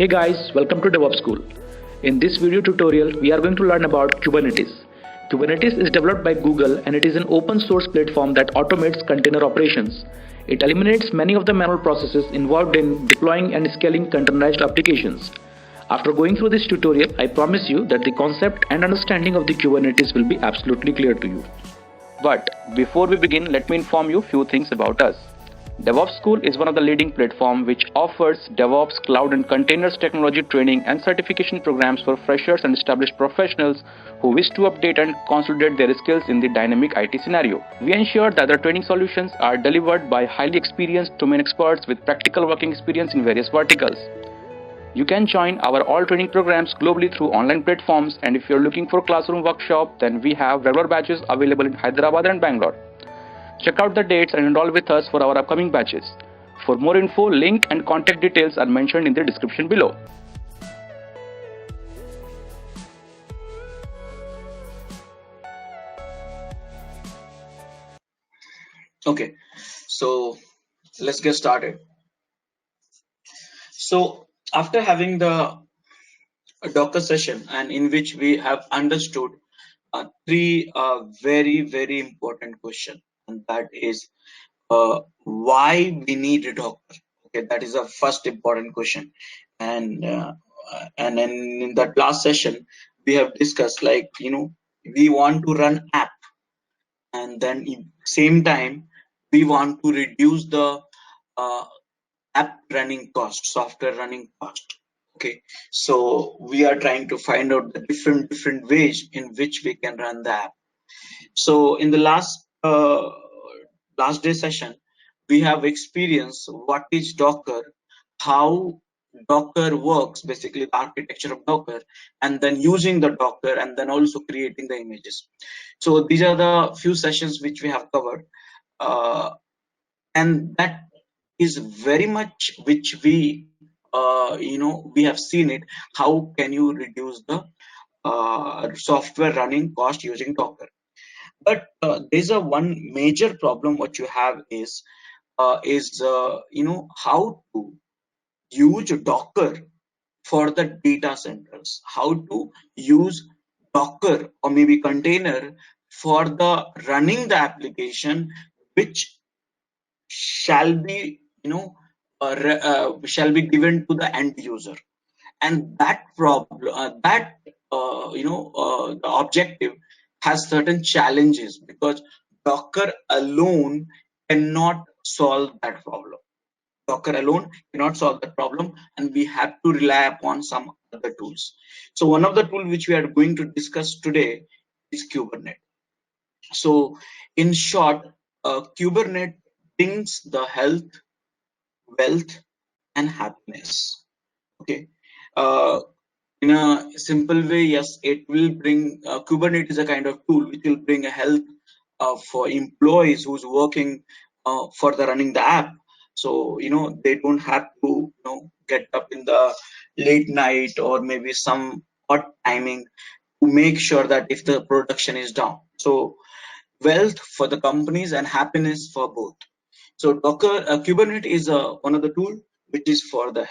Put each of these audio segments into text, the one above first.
Hey guys, welcome to DevOpsSchool. In this video tutorial, we are going to learn about Kubernetes. Kubernetes is developed by Google and it is an open source platform that automates container operations. It eliminates many of the manual processes involved in deploying and scaling containerized applications. After going through this tutorial, I promise you that the concept and understanding of the Kubernetes will be absolutely clear to you. But before we begin, let me inform you a few things about us. DevOpsSchool is one of the leading platforms which offers DevOps, cloud and containers technology training and certification programs for freshers and established professionals who wish to update and consolidate their skills in the dynamic IT scenario. We ensure that the training solutions are delivered by highly experienced domain experts with practical working experience in various verticals. You can join our all training programs globally through online platforms, and if you're looking for classroom workshop, then we have regular batches available in Hyderabad and Bangalore. Check out the dates and enroll with us for our upcoming batches. For more info, link and contact details are mentioned in the description below. Okay, so let's get started. So after having the Docker session, and in which we have understood three very important questions, and that is why we need a Docker. Okay, that is the first important question, and then in that last session we have discussed, like, we want to run app, and then in same time we want to reduce the uh, app running cost, software running cost. Okay, so we are trying to find out the different ways in which we can run the app. So in the last day session, we have experienced what is Docker, how Docker works, basically the architecture of Docker, and then using the Docker, and then also creating the images. So these are the few sessions which we have covered, and that is very much which we we have seen it. How can you reduce the software running cost using Docker? But there's a one major problem what you have is how to use Docker for the data centers, how to use Docker or maybe container for the running the application, which shall be shall be given to the end user. And that problem the objective has certain challenges, because Docker alone cannot solve that problem. Docker alone cannot solve that problem, and we have to rely upon some other tools. So one of the tools which we are going to discuss today is Kubernetes. So in short, Kubernetes brings the health, wealth and happiness. Okay, in a simple way, yes, it will bring Kubernetes is a kind of tool which will bring a health for employees who's working for the running the app. So they don't have to get up in the late night or maybe some odd timing to make sure that if the production is down. So wealth for the companies and happiness for both. So Docker Kubernetes is one of the tool which is for the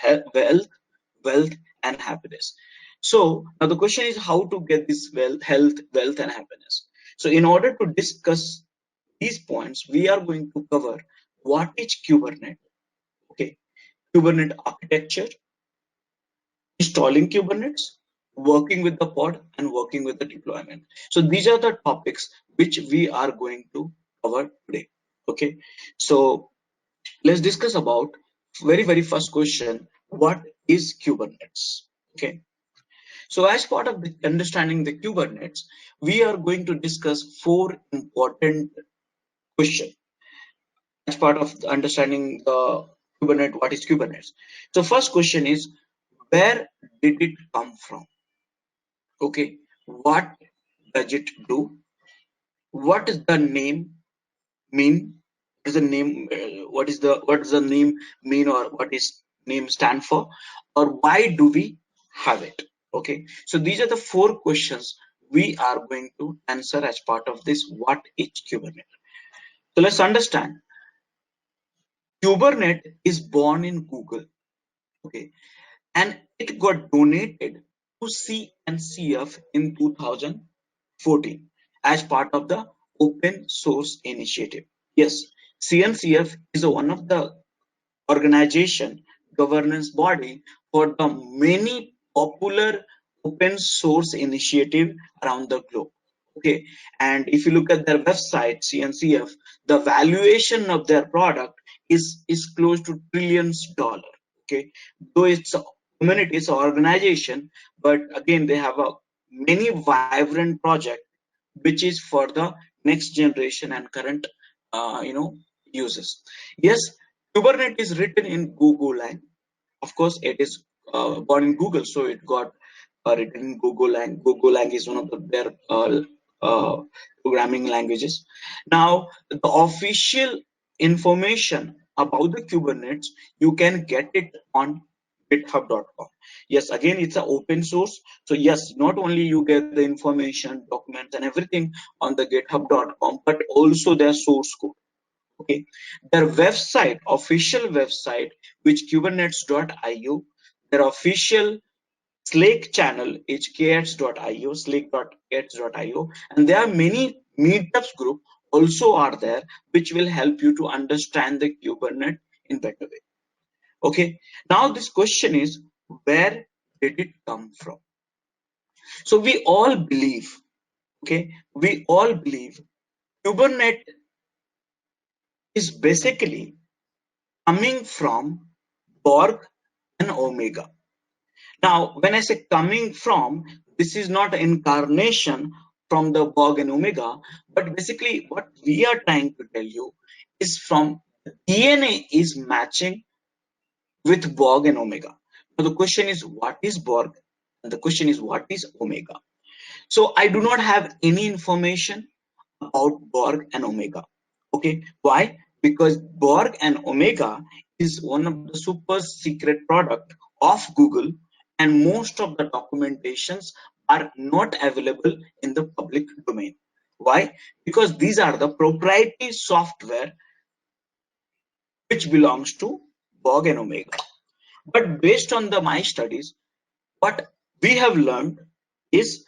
wealth and happiness. So now the question is how to get this health, wealth and happiness. So in order to discuss these points, we are going to cover what is Kubernetes. Okay, Kubernetes architecture, installing Kubernetes, working with the pod and working with the deployment. So these are the topics which we are going to cover today. Okay, so let's discuss about very first question: what is Kubernetes? Okay, so as part of the understanding the Kubernetes, we are going to discuss four important questions as part of the understanding the Kubernetes. What is Kubernetes? So first question is, where did it come from? Okay, what does it do? What is the name mean? What is the name? What does the name mean, or what is name stand for, or why do we have it? Okay, so these are the four questions we are going to answer as part of this. What is Kubernetes? So let's understand. Kubernetes is born in Google. Okay, and it got donated to CNCF in 2014 as part of the open source initiative. Yes, CNCF is one of the organization governance body for the many popular open source initiative around the globe. Okay, and if you look at their website CNCF, the valuation of their product is close to trillions dollar. Okay, though it's a community, it's an organization, but again they have a many vibrant project which is for the next generation and current uses. Yes, Kubernetes is written in Golang. Of course, it is born in Google, so it got written in Golang. Golang is one of their programming languages. Now, the official information about the Kubernetes, you can get it on github.com. Yes, again, it's an open source. So yes, not only you get the information, documents, and everything on the github.com, but also their source code. Okay, their website, official website, which kubernetes.io, their official Slack channel is kx.io, slack.kx.io, and there are many meetups group also are there, which will help you to understand the Kubernetes in better way. Okay, now this question is, where did it come from? So we all believe, okay, we all believe Kubernetes is basically coming from Borg and Omega. Now, when I say coming from, this is not incarnation from the Borg and Omega, but basically what we are trying to tell you is from DNA is matching with Borg and Omega. Now the question is, what is Borg? And the question is, what is Omega? So I do not have any information about Borg and Omega. Okay, why? Because Borg and Omega is one of the super secret product of Google, and most of the documentations are not available in the public domain. Why? Because these are the proprietary software which belongs to Borg and Omega. But based on my studies, what we have learned is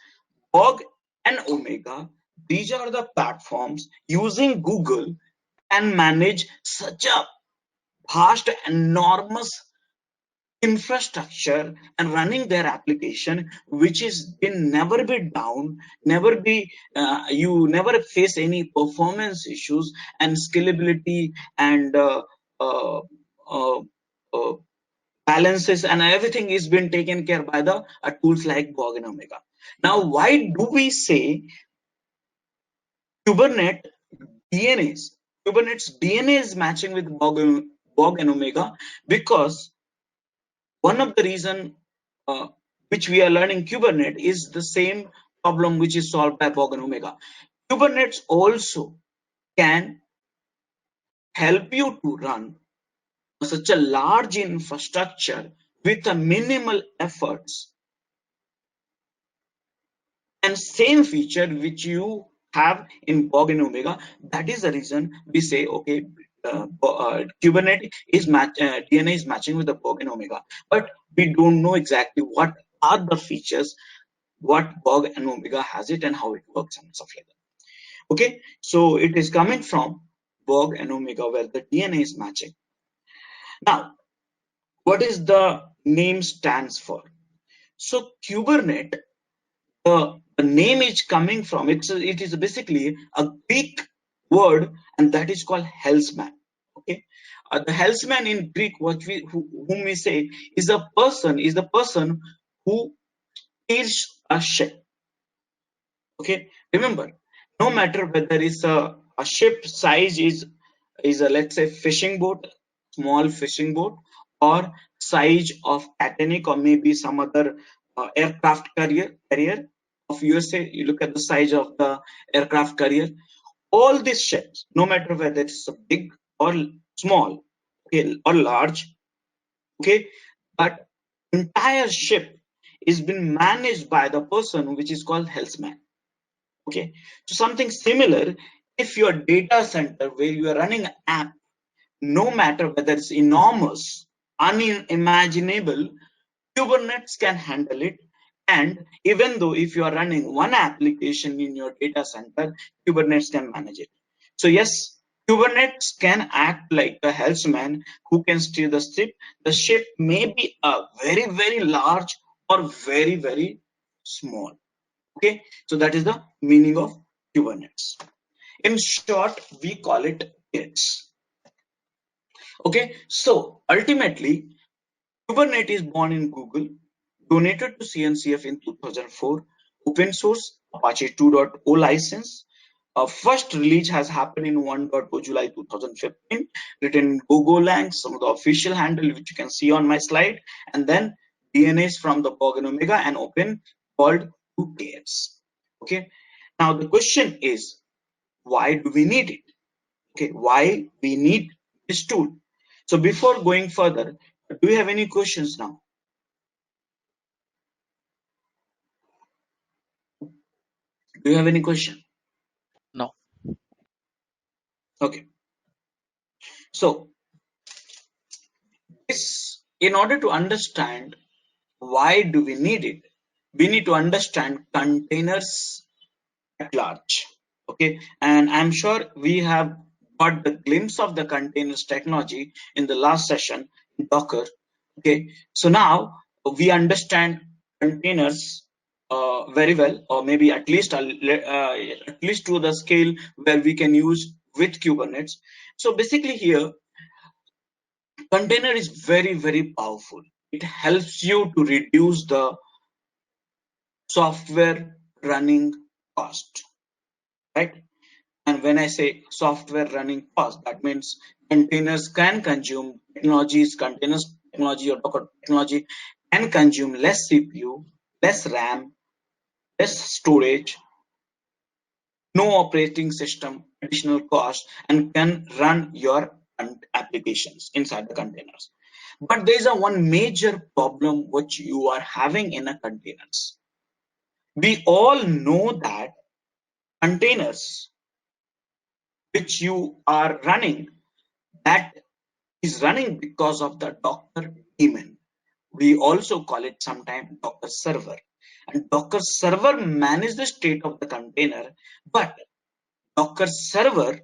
Borg and Omega, these are the platforms using Google and manage such a vast, enormous infrastructure and running their application, which is been never be down, never be you never face any performance issues and scalability and uh, uh, uh, balances and everything is been taken care by the tools like Borg and Omega. Now, why do we say Kubernetes DNA is matching with Borg and Omega? Because one of the reason which we are learning Kubernetes is the same problem which is solved by Borg and Omega. Kubernetes also can help you to run such a large infrastructure with a minimal efforts, and same feature which you have in Borg and Omega. That is the reason we say, okay, Kubernetes is DNA is matching with the Borg and Omega, but we don't know exactly what are the features, what Borg and Omega has it and how it works and stuff like that. Okay, so it is coming from Borg and Omega where the DNA is matching. Now, what is the name stands for? So Kubernetes, the name is coming from, it is basically a Greek word, and that is called hellsman. Okay, the hellsman in Greek, whom we say is the person who is a ship. Okay, remember, no matter whether it's a ship size is a, let's say, fishing boat, small fishing boat, or size of Titanic, or maybe some other aircraft carrier of USA. You look at the size of the aircraft carrier. All these ships, no matter whether it's a big or small, okay, or large, okay, but entire ship is been managed by the person which is called hellsman. Okay, so something similar. If your data center where you are running an app, no matter whether it's enormous, unimaginable, Kubernetes can handle it. And even though if you are running one application in your data center, Kubernetes can manage it. So yes, Kubernetes can act like a helmsman who can steer the ship. The ship may be a very, very large or very, very small. Okay, so that is the meaning of Kubernetes. In short, we call it KITS. Okay, so ultimately, Kubernetes born in Google, donated to CNCF in 2004, open source Apache 2.0 license. First release has happened in 1.0 July 2015, written in Gogolang, some of the official handle which you can see on my slide, and then DNAs from the Borg and Omega and open called 2KS. Okay, now the question is, why do we need it? Okay, why we need this tool? So before going further, do you have any questions now? Do you have any question? No. Okay. So this, in order to understand why do we need it, we need to understand containers at large. Okay. And I'm sure we have got the glimpse of the containers technology in the last session in Docker. Okay. So now we understand containers very well, or maybe at least to the scale where we can use with Kubernetes. So basically here, container is very, very powerful. It helps you to reduce the software running cost, right? And when I say software running cost, that means containers can consume containers technology or Docker technology can consume less CPU, less RAM, less storage, no operating system, additional cost, and can run your applications inside the containers. But there is a one major problem which you are having in a containers. We all know that containers which you are running, that is running because of the Docker daemon. We also call it sometimes Docker server. And Docker server manages the state of the container, but Docker server,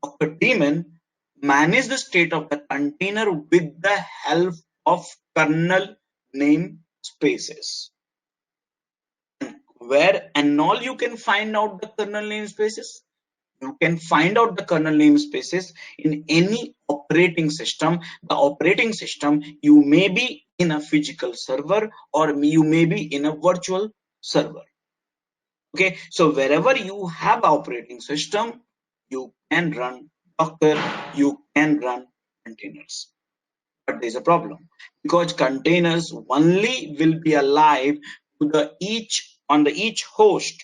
Docker daemon manage the state of the container with the help of kernel namespaces. Where and all you can find out the kernel namespaces? You can find out the kernel namespaces in any operating system. The operating system, you may be in a physical server or you may be in a virtual server. Okay, so wherever you have operating system, you can run Docker, you can run containers. But there's a problem because containers only will be alive to the each host.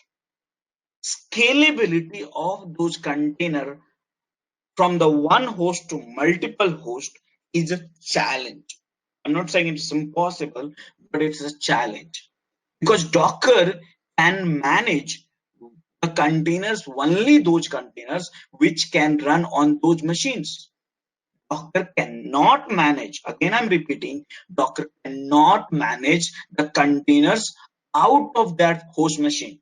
Scalability of those container from the one host to multiple host is a challenge. I'm not saying it's impossible, but it's a challenge because Docker can manage the containers, only those containers which can run on those machines. Docker cannot manage, again I'm repeating, Docker cannot manage the containers out of that host machine.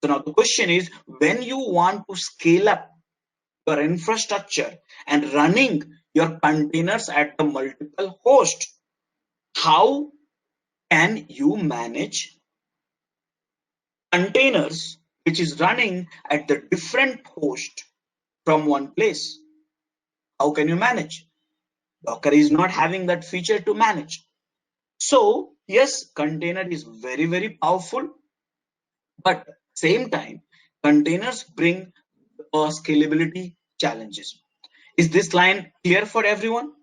So now the question is, when you want to scale up your infrastructure and running your containers at the multiple host, how can you manage containers which is running at the different host from one place? How can you manage? Docker is not having that feature to manage. So yes, container is very, very powerful, but same time, containers bring scalability challenges. Is this line clear for everyone?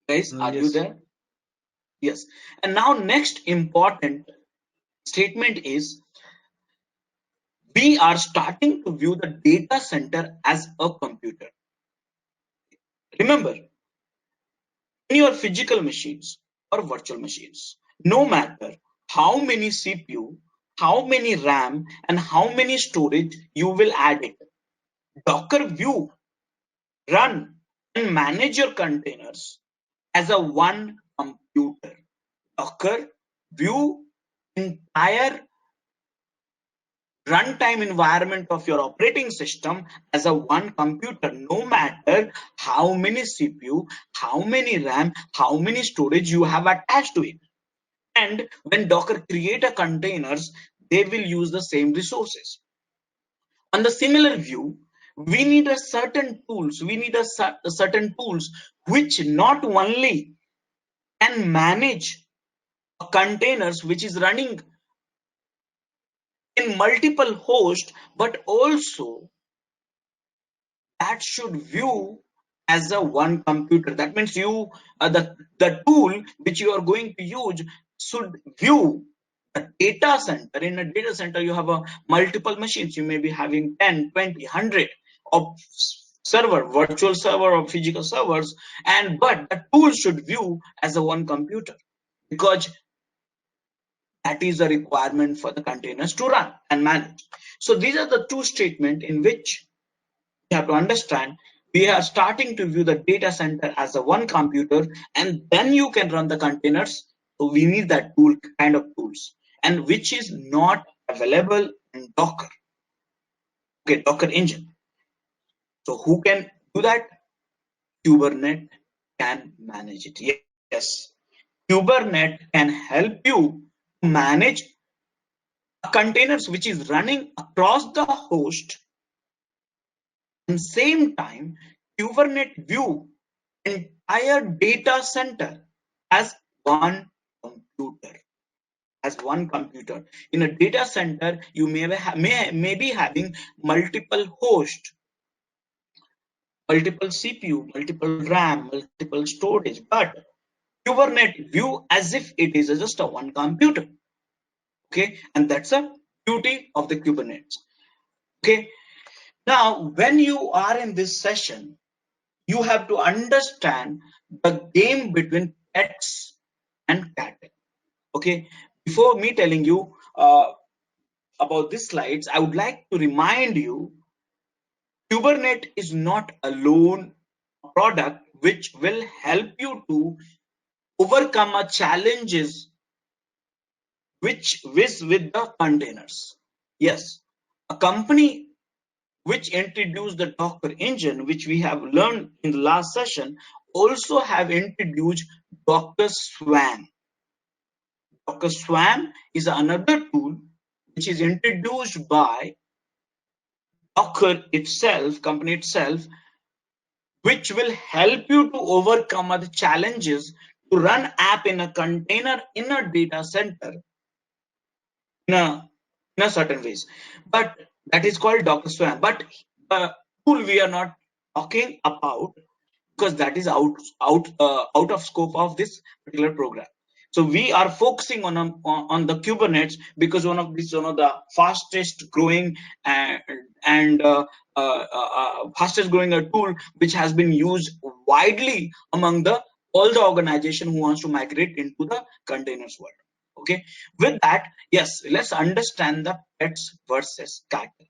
Guys, are you Yes. there? Yes. And now next important statement is, we are starting to view the data center as a computer. Remember, in your physical machines or virtual machines, no matter how many CPU, how many RAM, and how many storage you will add it, Docker view, run and manage your containers as a one computer. Docker view entire runtime environment of your operating system as a one computer, no matter how many CPU, how many RAM, how many storage you have attached to it. And when Docker create a containers, they will use the same resources. On the similar view, we need a certain tools. We need a certain tools which not only can manage containers which is running in multiple hosts, but also that should view as a one computer. That means you the tool which you are going to use should view a data center. In a data center, you have a multiple machines. You may be having 10, 20, 100 of server, virtual server or physical servers, and but the tool should view as a one computer, because that is a requirement for the containers to run and manage. So these are the two statements in which you have to understand. We are starting to view the data center as a one computer, and then you can run the containers. So we need that tool kind of tools, and which is not available in Docker. Okay, Docker engine. So who can do that? Kubernetes can manage it. Yes, Kubernetes can help you manage containers which is running across the host. And same time, Kubernetes view entire data center as one computer. As one computer. In a data center, you may be having multiple hosts, multiple CPU, multiple RAM, multiple storage, but Kubernetes view as if it is just a one computer. Okay, and that's a beauty of the Kubernetes. Okay, now when you are in this session, you have to understand the game between pets and cattle. Okay, before me telling you about these slides, I would like to remind you Kubernetes is not alone product which will help you to overcome a challenges which with the containers. Yes, a company which introduced the Docker engine, which we have learned in the last session, also have introduced Docker Swarm. Docker Swarm is another tool which is introduced by Docker itself, company itself, which will help you to overcome the challenges to run app in a container in a data center in a certain ways. But that is called Docker Swarm. But the tool we are not talking about, because that is out of scope of this particular program. So we are focusing on the Kubernetes, because one of the fastest growing and fastest growing tool which has been used widely among all the organization who wants to migrate into the containers world. Okay, with that, yes, let's understand the pets versus cattle.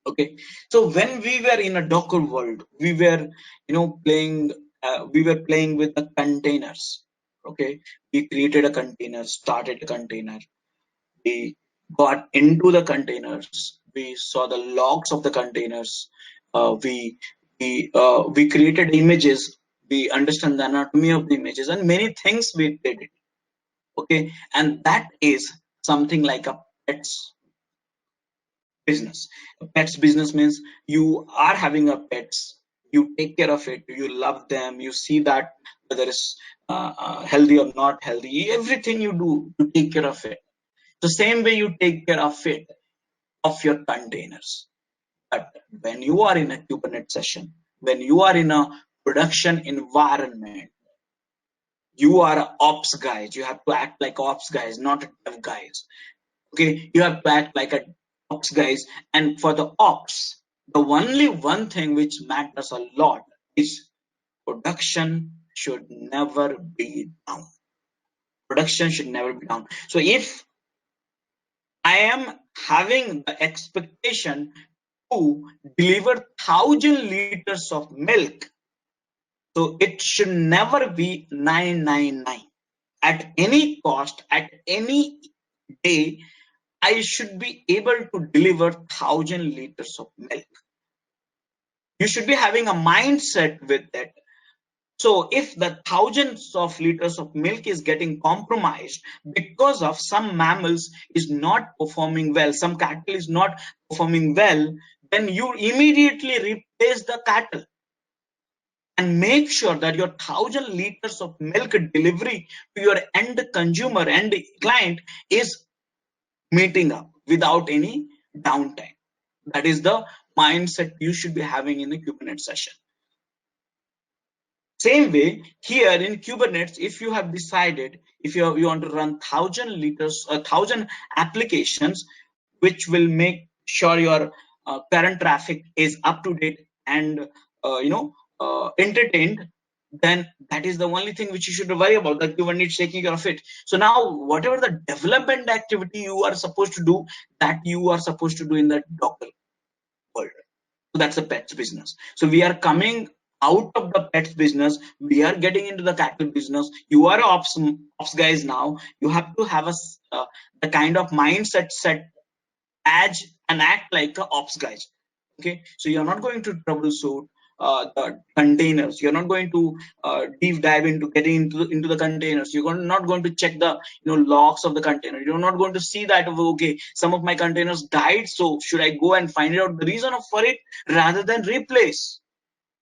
Okay, so when we were in a Docker world, we were playing with the containers. Okay, we created a container, started a container, we got into the containers, we saw the logs of the containers, we created images, we understand the anatomy of the images, and many things we did it. Okay, and that is something like a pets business. A pets business means you are having a pets, you take care of it, you love them, you see that whether it's healthy or not healthy, everything you do to take care of it. The same way you take care of it, of your containers. But when you are in a Kubernetes session, when you are in a production environment, you are ops guys. You have to act like ops guys, not dev guys. Okay, you have to act like a ops guys. And for the ops, the only one thing which matters a lot is production should never be down. Production should never be down. So if I am having the expectation to deliver 1,000 liters of milk, so it should never be 999. At any cost, at any day, I should be able to deliver 1,000 liters of milk. You should be having a mindset with that. So if the thousands of liters of milk is getting compromised because of some mammals is not performing well, some cattle is not performing well, then you immediately replace the cattle and make sure that your 1,000 liters of milk delivery to your end consumer, end client is meeting up without any downtime. That is the mindset you should be having in a Kubernetes session. Same way here in Kubernetes, if you have decided, if you want to run 1,000 applications, which will make sure your current traffic is up to date and entertained, then that is the only thing which you should worry about, that Kubernetes taking care of it. So now whatever the development activity you are supposed to do, that you are supposed to do in the Docker world. So that's the pets business. So we are coming out of the pets business, we are getting into the cattle business. You are ops guys now. You have to have the kind of mindset set as and act like a ops guys. Okay, so you're not going to troubleshoot the containers. You're not going to deep dive into getting into the containers. You're not going to check the logs of the container. You're not going to see that, okay, some of my containers died, so should I go and find out the reason for it rather than replace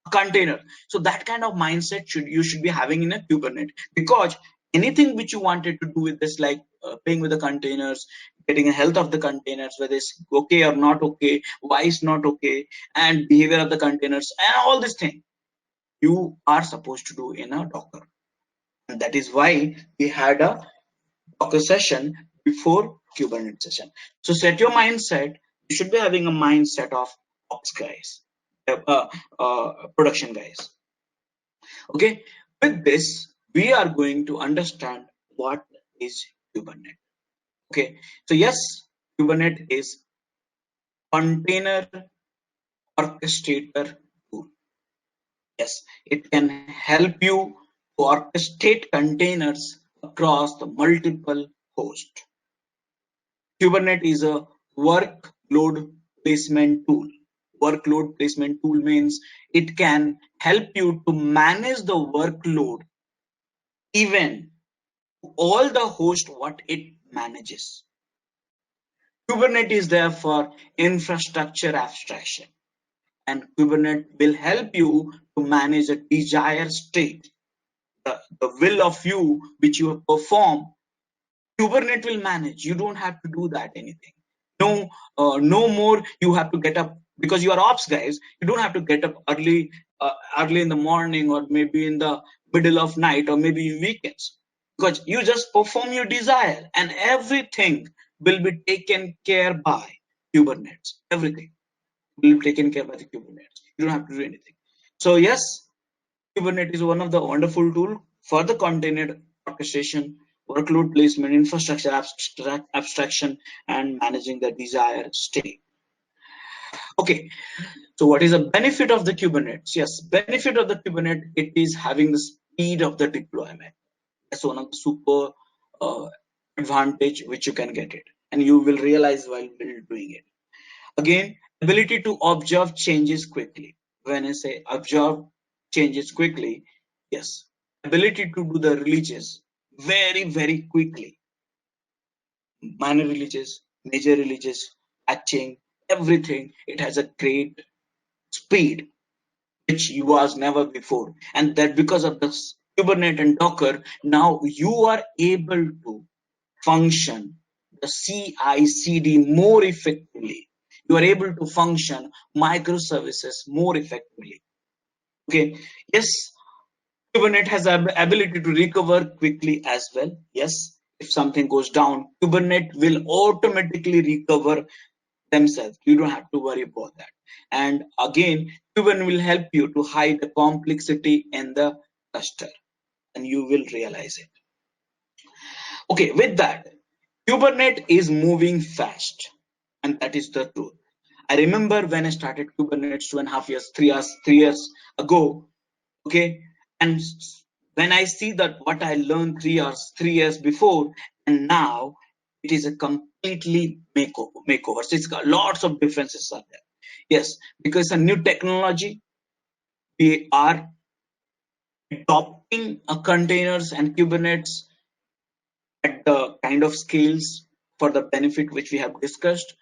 a container. So that kind of mindset you should be having in a Kubernetes, because anything which you wanted to do with this, like playing with the containers, getting a health of the containers, whether it's okay or not okay, why it's not okay, and behavior of the containers, and all this thing you are supposed to do in a Docker. And that is why we had a Docker session before Kubernetes session. So set your mindset. You should be having a mindset of ops guys, production guys. Okay, with this we are going to understand what is Kubernetes. Okay, so yes, Kubernetes is container orchestrator tool. Yes, it can help you to orchestrate containers across the multiple hosts. Kubernetes is a workload placement tool. Workload placement tool means it can help you to manage the workload even all the host what it manages. Kubernetes is there for infrastructure abstraction, and Kubernetes will help you to manage a desired state, the will of you which you perform. Kubernetes will manage. You don't have to do that anything. No more you have to get up, because you are ops guys. You don't have to get up early in the morning, or maybe in the middle of night, or maybe weekends, because you just perform your desire and everything will be taken care by Kubernetes. Everything will be taken care by the Kubernetes. You don't have to do anything. So yes, Kubernetes is one of the wonderful tool for the container orchestration, workload placement, infrastructure abstraction, and managing the desired state. Okay, so what is the benefit of the Kubernetes? Yes, benefit of the Kubernetes, it is having the speed of the deployment. That's one of the super advantage which you can get it, and you will realize while doing it. Again, ability to observe changes quickly. When I say observe changes quickly, yes, ability to do the releases very quickly. Minor releases, major releases, patching, everything. It has a great speed which was never before, and that because of this Kubernetes and Docker, now you are able to function the CI/CD more effectively. You are able to function microservices more effectively. Okay, yes, Kubernetes has the ability to recover quickly as well. Yes, if something goes down, Kubernetes will automatically recover themselves. You don't have to worry about that. And again, Kubernetes will help you to hide the complexity in the cluster, and you will realize it. Okay, with that, Kubernetes is moving fast, and that is the truth. I remember when I started Kubernetes 2.5 years, 3 years ago. Okay, and when I see that what I learned 3 years before and now, it is a completely makeover. So it's got lots of differences are there. Yes, because a new technology, we are adopting containers and Kubernetes at the kind of scales for the benefit which we have discussed.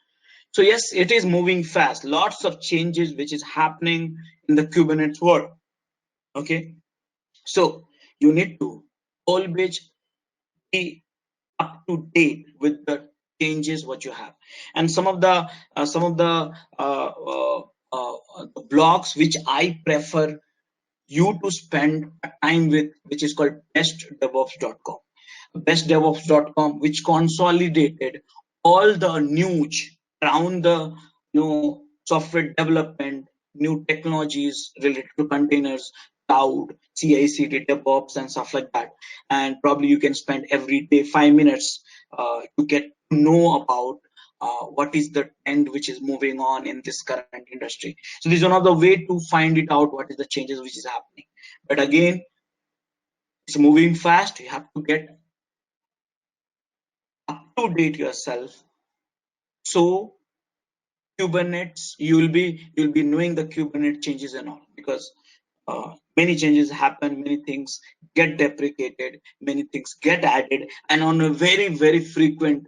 So yes, it is moving fast. Lots of changes which is happening in the Kubernetes world. Okay, so you need to always be up to date with the changes what you have, and some of the blogs which I prefer you to spend time with, which is called bestdevops.com, which consolidated all the news around the software development, new technologies related to containers, cloud, CI/CD, DevOps, and stuff like that. And probably you can spend every day 5 minutes to get to know about what is the trend which is moving on in this current industry. So this is another way to find it out what is the changes which is happening. But again, it's moving fast. You have to get up to date yourself. So Kubernetes, you'll be knowing the Kubernetes changes and all, because many changes happen, many things get deprecated, many things get added, and on a very frequent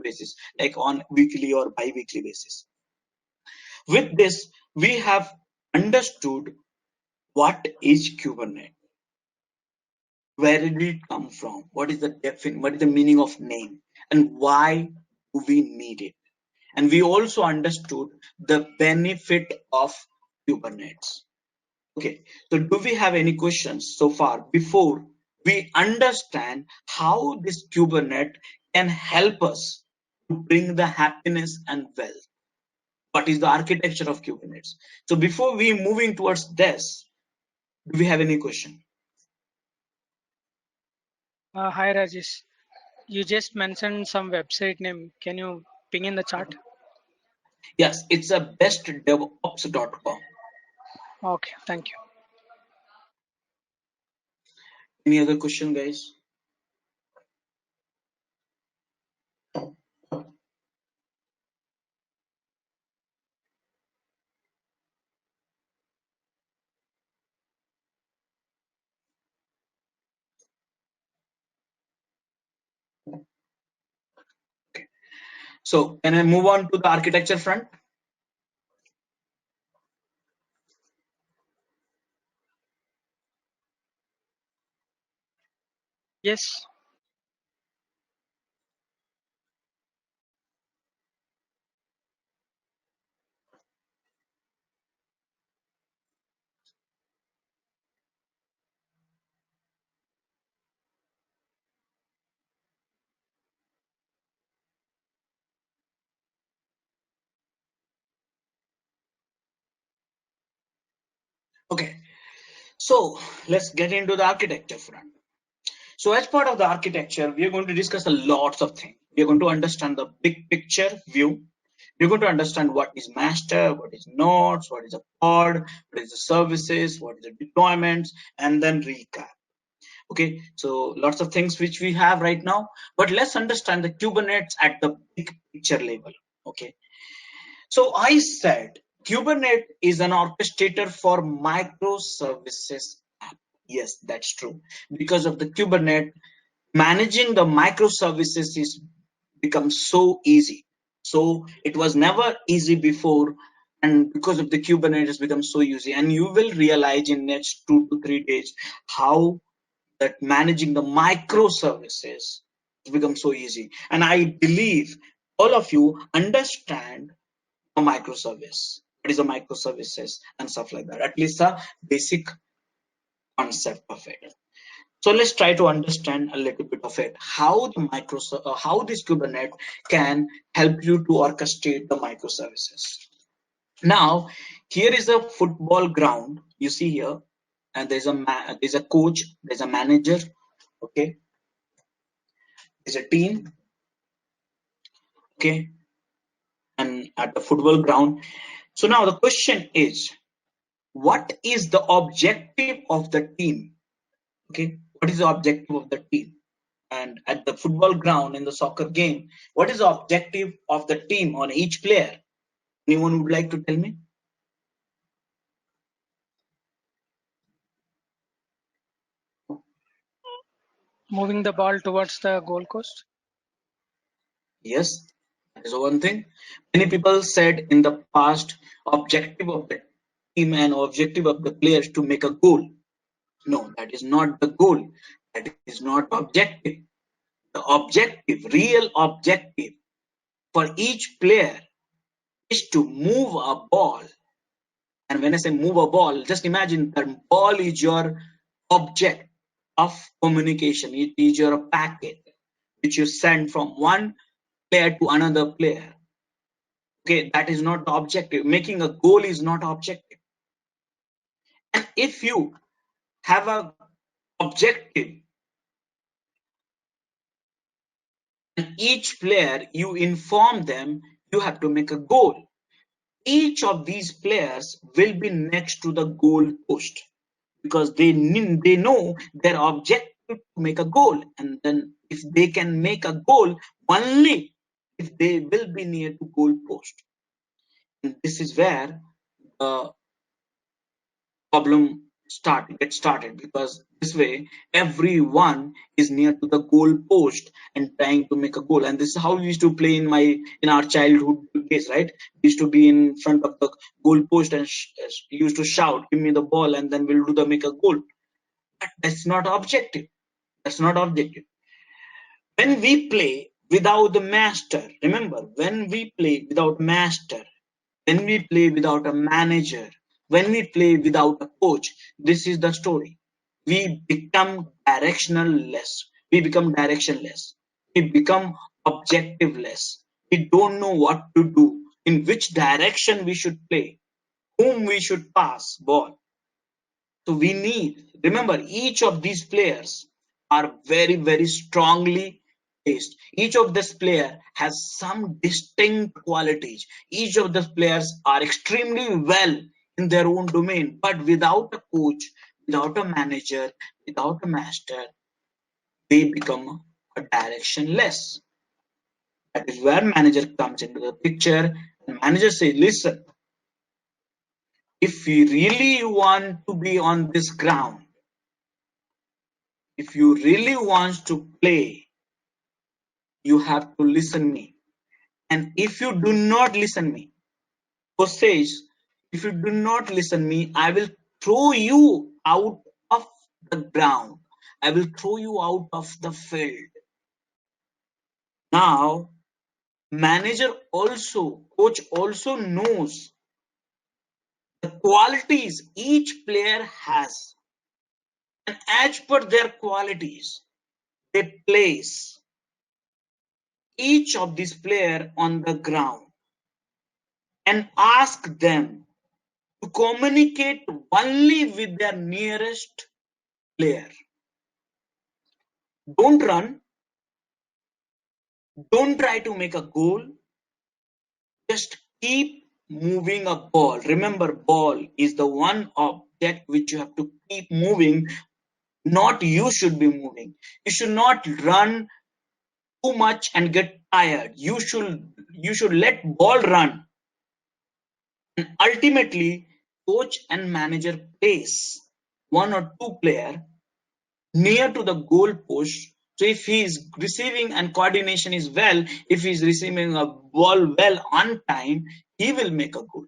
basis, like on weekly or bi-weekly basis. With this, we have understood what is Kubernetes, where did it come from, what is the meaning of name, and why do we need it. And we also understood the benefit of Kubernetes. Okay, so do we have any questions so far before we understand how this Kubernetes can help us to bring the happiness and wealth? What is the architecture of Kubernetes? So before we moving towards this, do we have any question? Hi Rajesh, you just mentioned some website name. Can you ping in the chat? Yes, it's a bestdevops.com. Okay, thank you. Any other question, guys? Okay. So can I move on to the architecture front? Yes. Okay. So let's get into the architecture front. So as part of the architecture, we are going to discuss a lots of things. We are going to understand the big picture view. We're going to understand what is master, what is nodes, what is a pod, what is the services, what is the deployments, and then recap. Okay, so lots of things which we have right now, but let's understand the Kubernetes at the big picture level. Okay, so I said Kubernetes is an orchestrator for microservices app. Yes, that's true. Because of the Kubernetes, managing the microservices is become so easy. So it was never easy before, and because of the Kubernetes, it's become so easy. And you will realize in next 2 to 3 days how that managing the microservices has become so easy. And I believe all of you understand a microservice. What is a microservices and stuff like that? At least a basic concept of it. So let's try to understand a little bit of it. How how this Kubernetes can help you to orchestrate the microservices. Now, here is a football ground. You see here, and there's a coach, there's a manager, okay, there's a team, okay, and at the football ground. So now the question is, what is the objective of the team? Okay, what is the objective of the team? And at the football ground in the soccer game, what is the objective of the team on each player? Anyone would like to tell me? Moving the ball towards the goal post. Yes, that is one thing. Many people said in the past, objective of the team and objective of the players to make a goal. No, that is not the goal. That is not objective. The objective, real objective for each player is to move a ball. And when I say move a ball, just imagine that ball is your object of communication. It is your packet which you send from one player to another player. Okay, that is not the objective. Making a goal is not objective. And if you have a objective, and each player you inform them you have to make a goal. Each of these players will be next to the goal post because they know their objective to make a goal, and then if they can make a goal only if they will be near to goal post. And this is where the problem gets started, because this way everyone is near to the goal post and trying to make a goal. And this is how we used to play in our childhood days, right? We used to be in front of the goal post and used to shout, give me the ball, and then we'll do the make a goal. But that's not objective. That's not objective. When we play without the master, remember, when we play without master, when we play without a manager, when we play without a coach, this is the story. We become directionless. We become directionless. We become objectiveless. We don't know what to do, in which direction we should play, whom we should pass ball. So we need, remember, each of these players are very, very strongly based. Each of this player has some distinct qualities. Each of these players are extremely well in their own domain, but without a coach, without a manager, without a master, they become a directionless. That is where manager comes into the picture. And manager says, listen, if we really want to be on this ground, if you really want to play, you have to listen me. And if you do not listen me, Coach says, if you do not listen me, I will throw you out of the ground. I will throw you out of the field. Now, coach also knows the qualities each player has. And as per their qualities, they place each of these players on the ground and ask them to communicate only with their nearest player. Don't run. Don't try to make a goal. Just keep moving a ball. Remember, ball is the one object which you have to keep moving, not you should be moving. You should not run too much and get tired. You should let ball run. And ultimately, coach and manager place one or two player near to the goal post. So if he is receiving and coordination is well, if he is receiving a ball well on time, he will make a goal.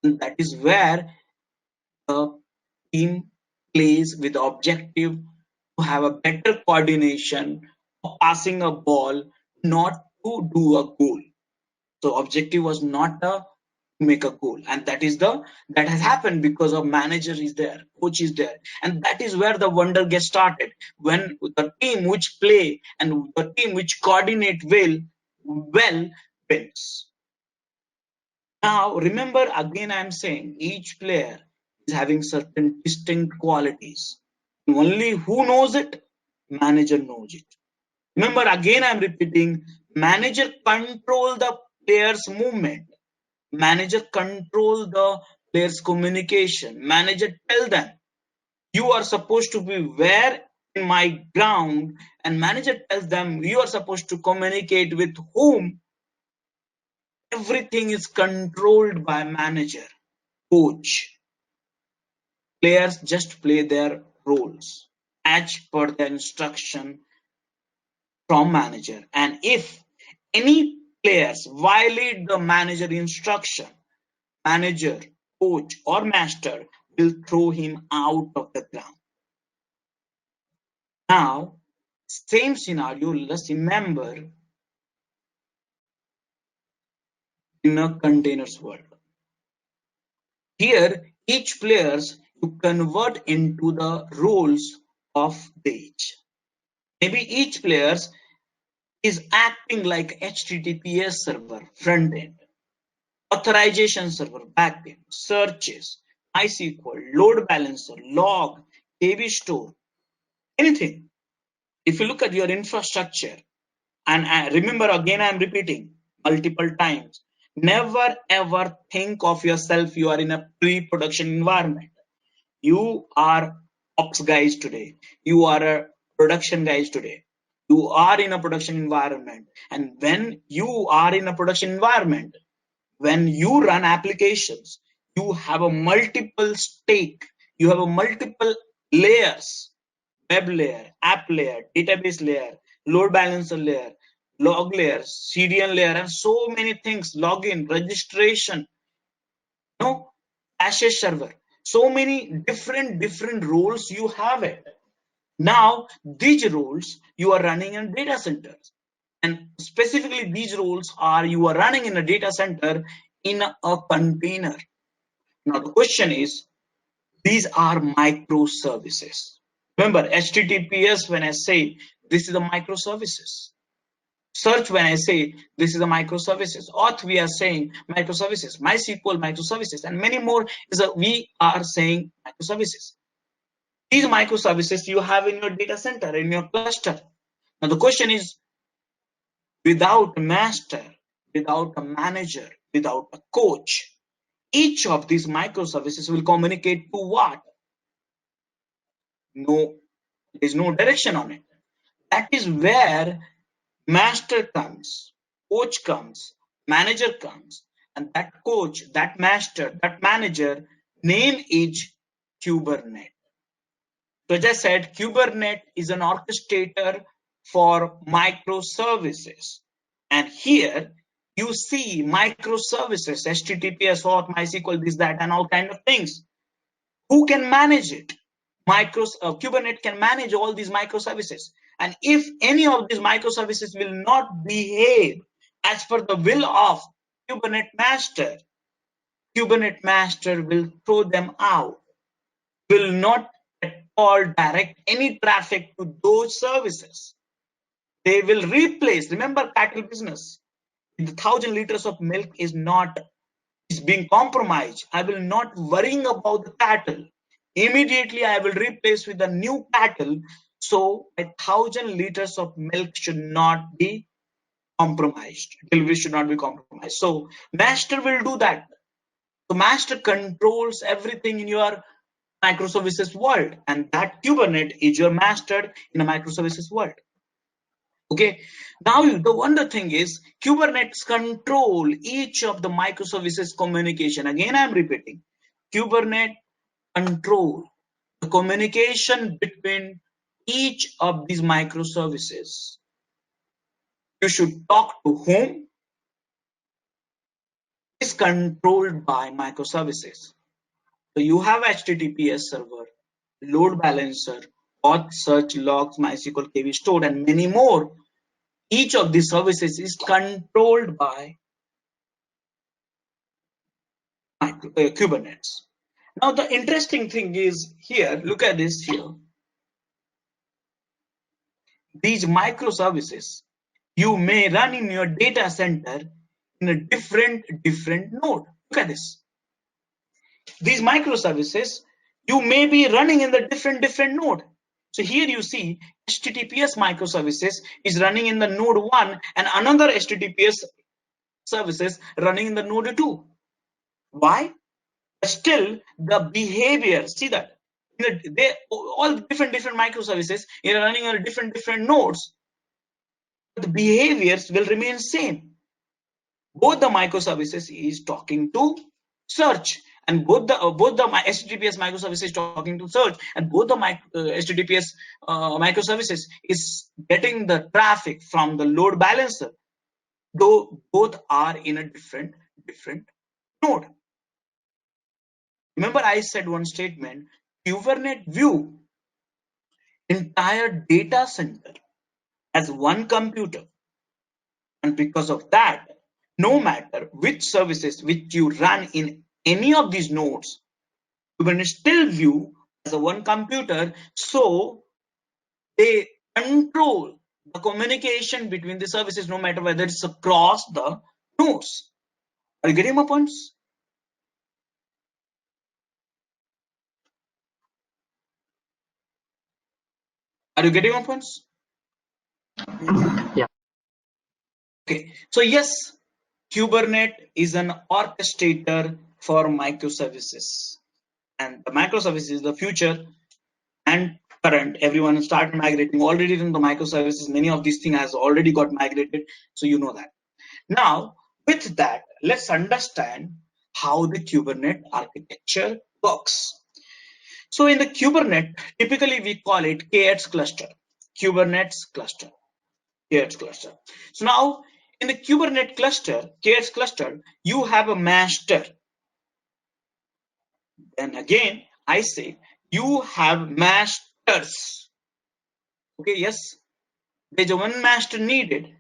And that is where the team plays with the objective to have a better coordination of passing a ball, not to do a goal. So objective was not to make a goal, and that has happened because of manager is there, coach is there, and that is where the wonder gets started, when the team which play and the team which coordinate well wins. Now remember, again I am saying each player is having certain distinct qualities. Only who knows it? Manager knows it. Remember, again I am repeating, manager control the player's movement. Manager control the players' communication. Manager tell them, you are supposed to be where in my ground, and manager tells them you are supposed to communicate with whom. Everything is controlled by manager, coach. Players just play their roles as per the instruction from manager, and if any players violate the manager instruction, manager, coach or master will throw him out of the ground. Now, same scenario, let's remember in a containers world. Here, each players you convert into the roles of each. Maybe each players is acting like HTTPS server front end, authorization server back end, searches, MySQL, load balancer, log, KB store, anything. If you look at your infrastructure, and remember again, I'm repeating multiple times, never ever think of yourself you are in a pre-production environment. You are ops guys today. You are a production guys today. You are in a production environment. And when you are in a production environment, when you run applications, you have a multiple stake. You have a multiple layers, web layer, app layer, database layer, load balancer layer, log layer, CDN layer, and so many things, login, registration, no, cache server, so many different roles you have it. Now these roles you are running in data centers, and specifically these roles are you are running in a data center in a container. Now the question is, these are microservices. Remember HTTPS, when I say this is a microservices. Search, when I say this is a microservices. Auth, we are saying microservices. MySQL, microservices, and many more is a, we are saying microservices. These microservices you have in your data center, in your cluster. Now the question is, without a master, without a manager, without a coach, each of these microservices will communicate to what? No, there is no direction on it. That is where master comes, coach comes, manager comes, and that coach, that master, that manager name is Kubernetes. So as I said, Kubernetes is an orchestrator for microservices. And here you see microservices, HTTPS, auth, MySQL, this, that, and all kind of things. Who can manage it? Kubernetes can manage all these microservices. And if any of these microservices will not behave as per the will of Kubernetes master will throw them out, will not at all direct any traffic to those services. They will replace, remember cattle business, if the 1,000 liters of milk is being compromised, I will not worrying about the cattle. Immediately I will replace with a new cattle, so 1,000 liters of milk should not be compromised. Delivery should not be compromised. So master will do that. So master controls everything in your microservices world, and that Kubernetes is your master in a microservices world. Okay, now the wonder thing is Kubernetes control each of the microservices communication. Again, I'm repeating, Kubernetes control the communication between each of these microservices. You should talk to whom is controlled by microservices. So you have HTTPS server, load balancer, auth, search, logs, MySQL, KB stored, and many more. Each of these services is controlled by Kubernetes. Now the interesting thing is here, look at this here. These microservices you may run in your data center in a different node. Look at this. These microservices you may be running in the different node. So here you see HTTPS microservices is running in the node 1 and another HTTPS services running in the node 2. Why? Still the behavior, see that they all different microservices, you're running on different nodes, but the behaviors will remain same. Both the microservices is talking to search, and both the HTTPS microservices is talking to search, and both the HTTPS microservices is getting the traffic from the load balancer, though both are in a different node. Remember, I said one statement: Kubernetes view entire data center as one computer, and because of that, no matter which services which you run in any of these nodes, Kubernetes still view as a one computer, so they control the communication between the services, no matter whether it's across the nodes. Are you getting my points? Are you getting my points? Yeah. Okay, so yes, Kubernetes is an orchestrator for microservices, and the microservices is the future and current. Everyone started migrating already in the microservices. Many of these things has already got migrated, so you know that. Now, with that, let's understand how the Kubernetes architecture works. So in the Kubernetes, typically we call it KX cluster, Kubernetes cluster, KX cluster. So now in the Kubernetes cluster, KX cluster, you have a master. And again, I say you have masters. Okay, yes, there's a one master needed.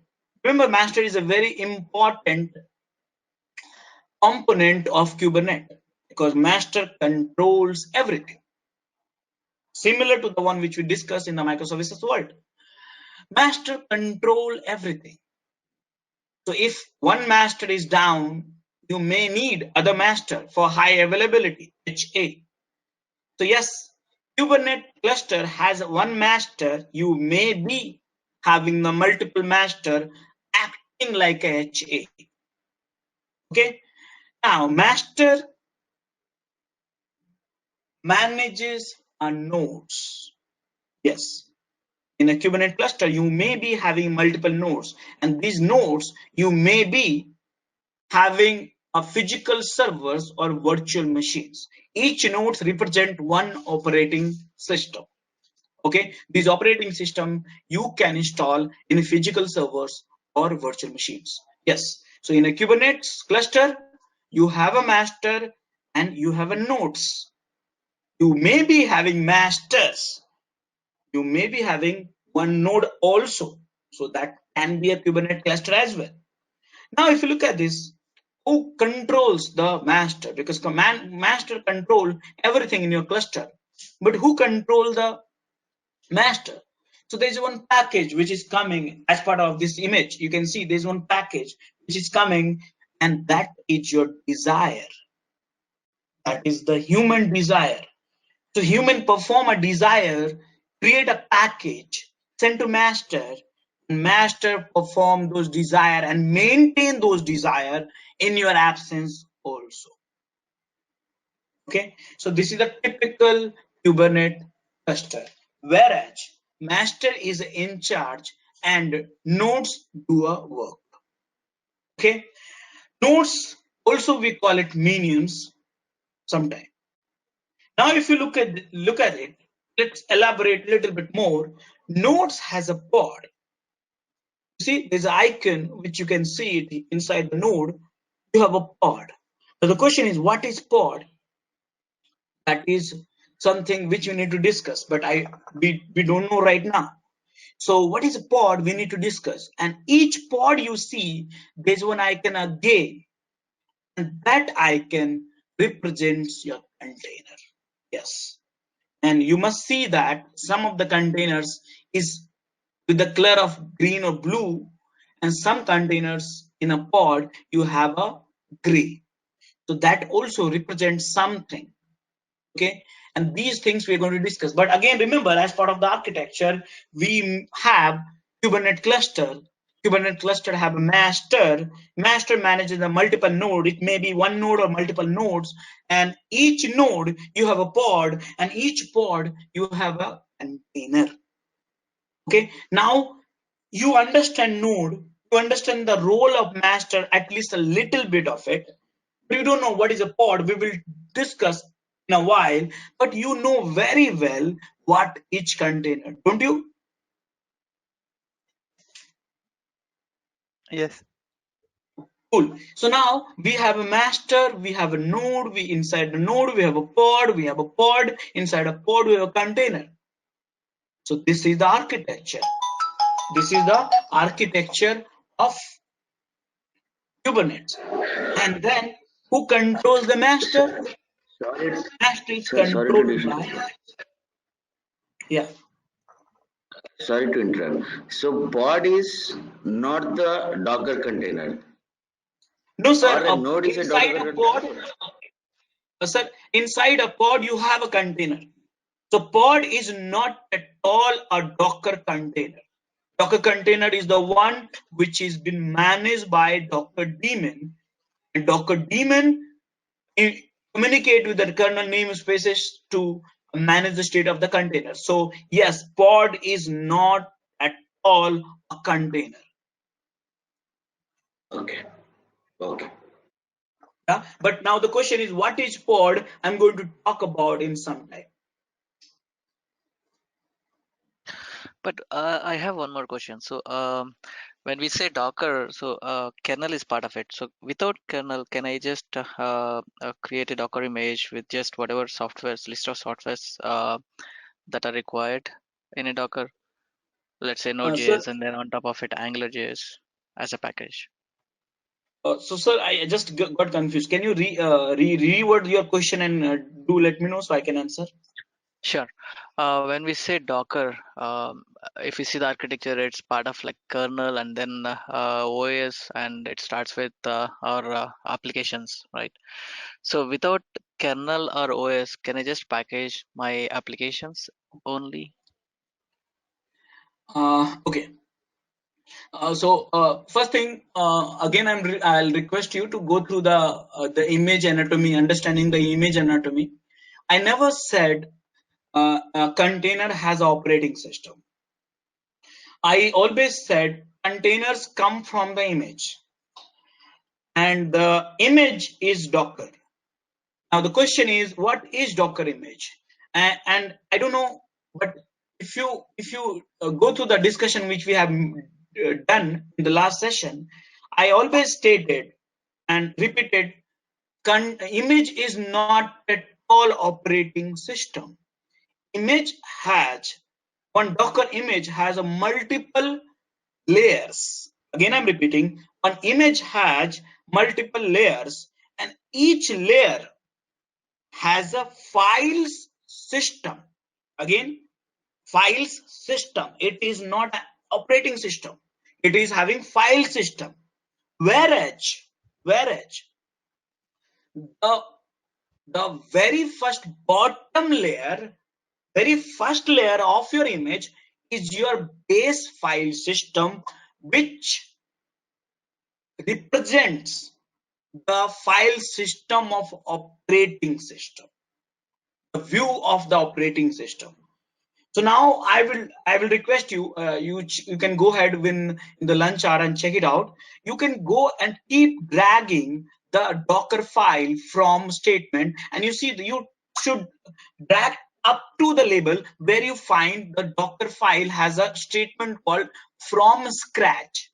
Remember, master is a very important component of Kubernetes because master controls everything. Similar to the one which we discussed in the microservices world. Master control everything. So if one master is down, you may need other master for high availability, HA. So yes, Kubernetes cluster has one master. You may be having the multiple master acting like a HA. Okay. Now, master manages a nodes. Yes. In a Kubernetes cluster, you may be having multiple nodes, and these nodes you may be having a physical servers or virtual machines. Each nodes represent one operating system. Okay, these operating system you can install in physical servers or virtual machines. Yes, so in a Kubernetes cluster, you have a master and you have a nodes. You may be having masters. You may be having one node also. So that can be a Kubernetes cluster as well. Now, if you look at this, who controls the master? Because master control everything in your cluster, but who control the master? So there's one package which is coming as part of this image. You can see there's one package which is coming, and that is your desire. That is the human desire. So human perform a desire, create a package, send to master, and master perform those desire and maintain those desire in your absence also. Okay, so this is a typical Kubernetes cluster, whereas master is in charge and nodes do a work. Okay, nodes also we call it minions sometimes. Now, if you look at it, let's elaborate a little bit more. Nodes has a pod. You see, there's an icon which you can see it inside the node. You have a pod. So the question is, what is pod? That is something which we need to discuss, but we don't know right now. So what is a pod? We need to discuss. And each pod you see, there's one icon again, and that icon represents your container. Yes. And you must see that some of the containers is with the color of green or blue, and some containers in a pod you have a gray. So that also represents something. Okay, and these things we're going to discuss. But again, remember, as part of the architecture, we have Kubernetes cluster. Kubernetes cluster have a master. Master manages the multiple node. It may be one node or multiple nodes, and each node you have a pod, and each pod you have a container. Okay, now you understand node, you understand the role of master, at least a little bit of it. But you don't know what is a pod. We will discuss in a while, but you know very well what each container, don't you? Yes. Cool. So now we have a master, we have a node, we inside the node we have a pod, we have a pod, inside a pod we have a container. So this is the architecture. This is the architecture of Kubernetes. And then who controls the master? Sorry, Master is sorry to controlled by, yeah. sorry to interrupt. So pod is not the Docker container, No, sir. or a node is a Inside Docker a container. pod, sir, inside a pod you have a container. So pod is not at all a Docker container. Docker container is the one which is been managed by Docker daemon, and Docker daemon communicate with the kernel namespaces to manage the state of the container. So yes, pod is not at all a container. Okay. Okay. Yeah? But now the question is, what is pod? I'm going to talk about in some time. But I have one more question. So when we say Docker, so kernel is part of it. So without kernel, can I just create a Docker image with just whatever softwares, list of softwares that are required in a Docker? Let's say Sir, Node.js, and then on top of it, AngularJS as a package. so sir, I just got confused. Can you reword your question and do let me know so I can answer? Sure. When we say Docker, if you see the architecture, it's part of like kernel and then OS, and it starts with our applications, right? So without kernel or OS, can I just package my applications only? Okay. So first thing, again, I'll request you to go through the image anatomy, understanding the image anatomy. I never said a container has operating system. I always said containers come from the image, and the image is Docker. Now the question is, what is Docker image? And I don't know, but if you go through the discussion which we have done in the last session, I always stated and repeated, image is not at all operating system. Image has, one Docker image has a multiple layers. Again, I'm repeating, one image has multiple layers, and each layer has a files system. Again, files system. It is not an operating system. It is having file system. Whereas the very first bottom layer, very first layer of your image is your base file system, which represents the file system of operating system, the view of the operating system. So now I will request you, you can go ahead in the lunch hour and check it out. You can go and keep dragging the Docker file from statement, and you see you should drag up to the label where you find the Docker file has a statement called from scratch.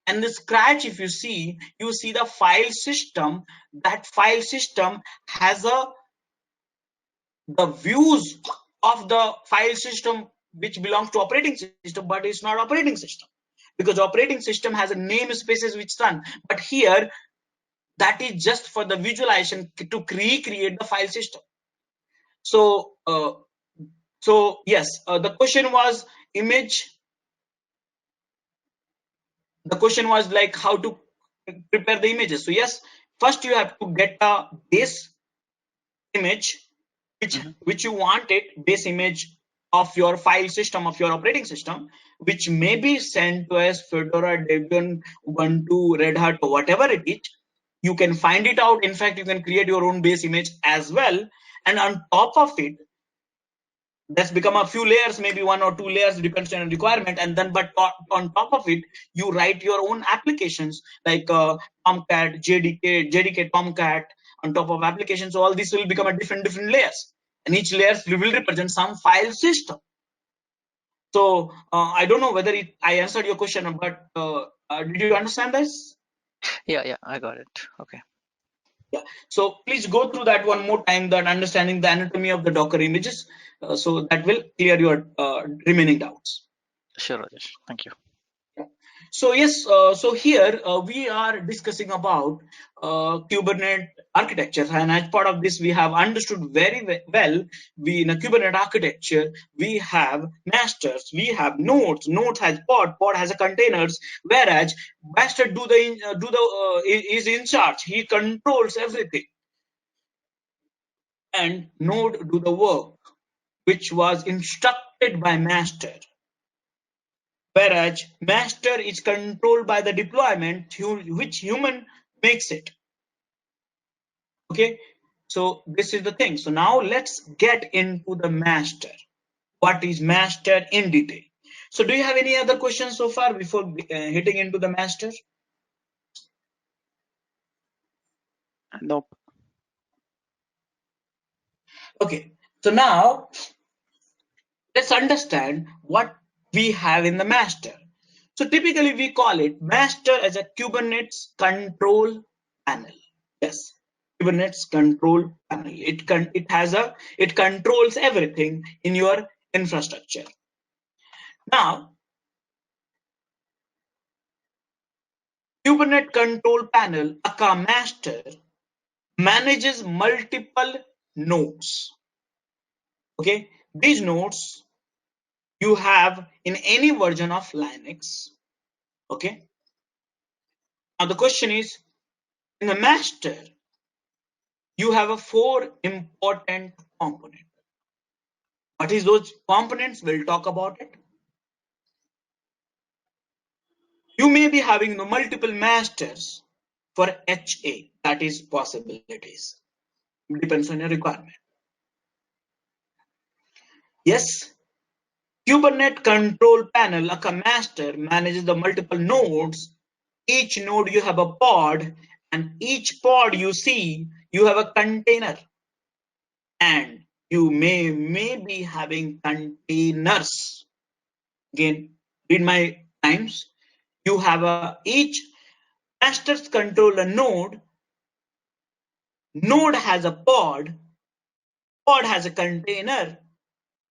And the scratch, if you see the file system. That file system has the views of the file system which belongs to operating system, but it's not operating system, because operating system has a namespaces which run. But here, that is just for the visualization to recreate the file system. So yes, the question was image. The question was like how to prepare the images. So yes, first you have to get a base image which you want it, base image of your file system of your operating system, which may be CentOS, Fedora, Debian, Ubuntu, Red Hat, or whatever it is. You can find it out. In fact, you can create your own base image as well. And on top of it, that's become a few layers, maybe 1 or 2 layers, depends on requirement. And then, but on top of it, you write your own applications like Tomcat, JDK, Tomcat on top of applications. So all these will become a different layers, and each layers will represent some file system. So I don't know whether I answered your question, but did you understand this? Yeah, I got it. Okay. Yeah. So please go through that one more time, that understanding the anatomy of the Docker images. So that will clear your remaining doubts. Sure, Rajesh. Thank you. So yes, so here we are discussing about Kubernetes architecture, and as part of this, we have understood very well. We in a Kubernetes architecture, we have masters, we have nodes. Nodes has pod has a containers. Whereas master is in charge. He controls everything, and node do the work which was instructed by master. Whereas master is controlled by the deployment which human makes it. Okay, so this is the thing. So now let's get into the master. What is master in detail? So do you have any other questions so far before hitting into the master? Nope. Okay, so now let's understand what we have in the master. So typically we call it master as a Kubernetes control panel. Yes, Kubernetes control panel. It controls everything in your infrastructure. Now, Kubernetes control panel, aka master, manages multiple nodes. Okay, these nodes you have in any version of Linux. Okay. Now the question is, in the master, you have 4 important components. What is those components? We'll talk about it. You may be having the multiple masters for HA, that is possibilities. Depends on your requirement. Yes, Kubernetes control panel, like a master, manages the multiple nodes. Each node you have a pod, and each pod you see, you have a container. And you may be having containers. Again, read my times. You have each masters control a node. Node has a pod. Pod has a container.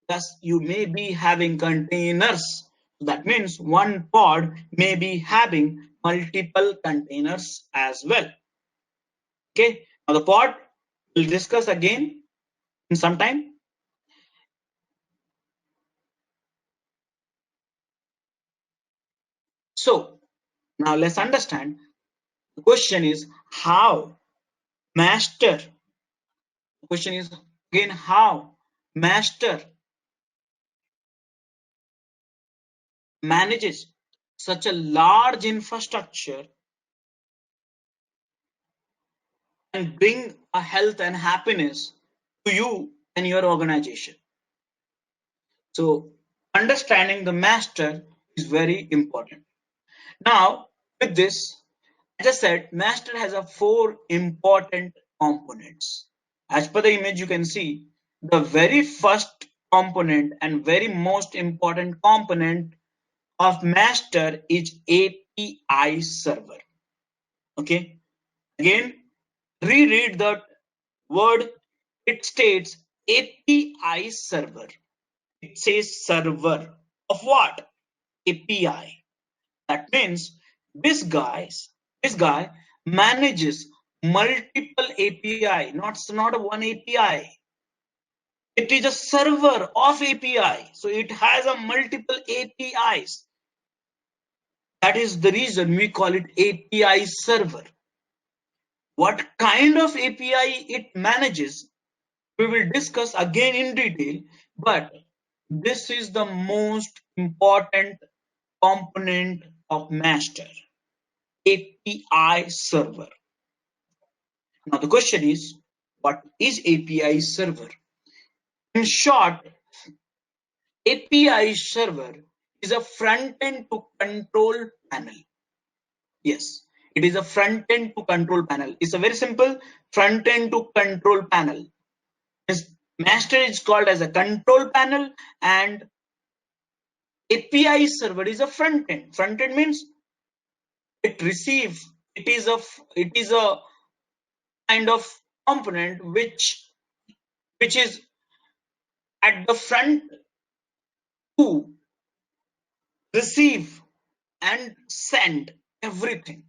Thus, you may be having containers. That means one pod may be having multiple containers as well. Okay. Now the pod we'll discuss again in some time. So now let's understand. The question is how master. The question is again how master manages such a large infrastructure and bring a health and happiness to you and your organization. So understanding the master is very important. Now with this, as I said, master has 4 important components. As per the image you can see, the very first component and very most important component of master is API server. Okay, again reread the word. It states API server. It says server of what? API. That means this guy manages multiple API, not one API. It is a server of API, so it has a multiple APIs. That is the reason we call it API server. What kind of API it manages, we will discuss again in detail, but This is the most important component of master, API server. Now the question is, what is API server? In short, API server is a front-end to control panel. Yes, it is a front-end to control panel. It's a very simple front-end to control panel. Master is called as a control panel, and API server is a front-end. Front-end means it receives. It is a kind of component which is at the front to receive and send everything.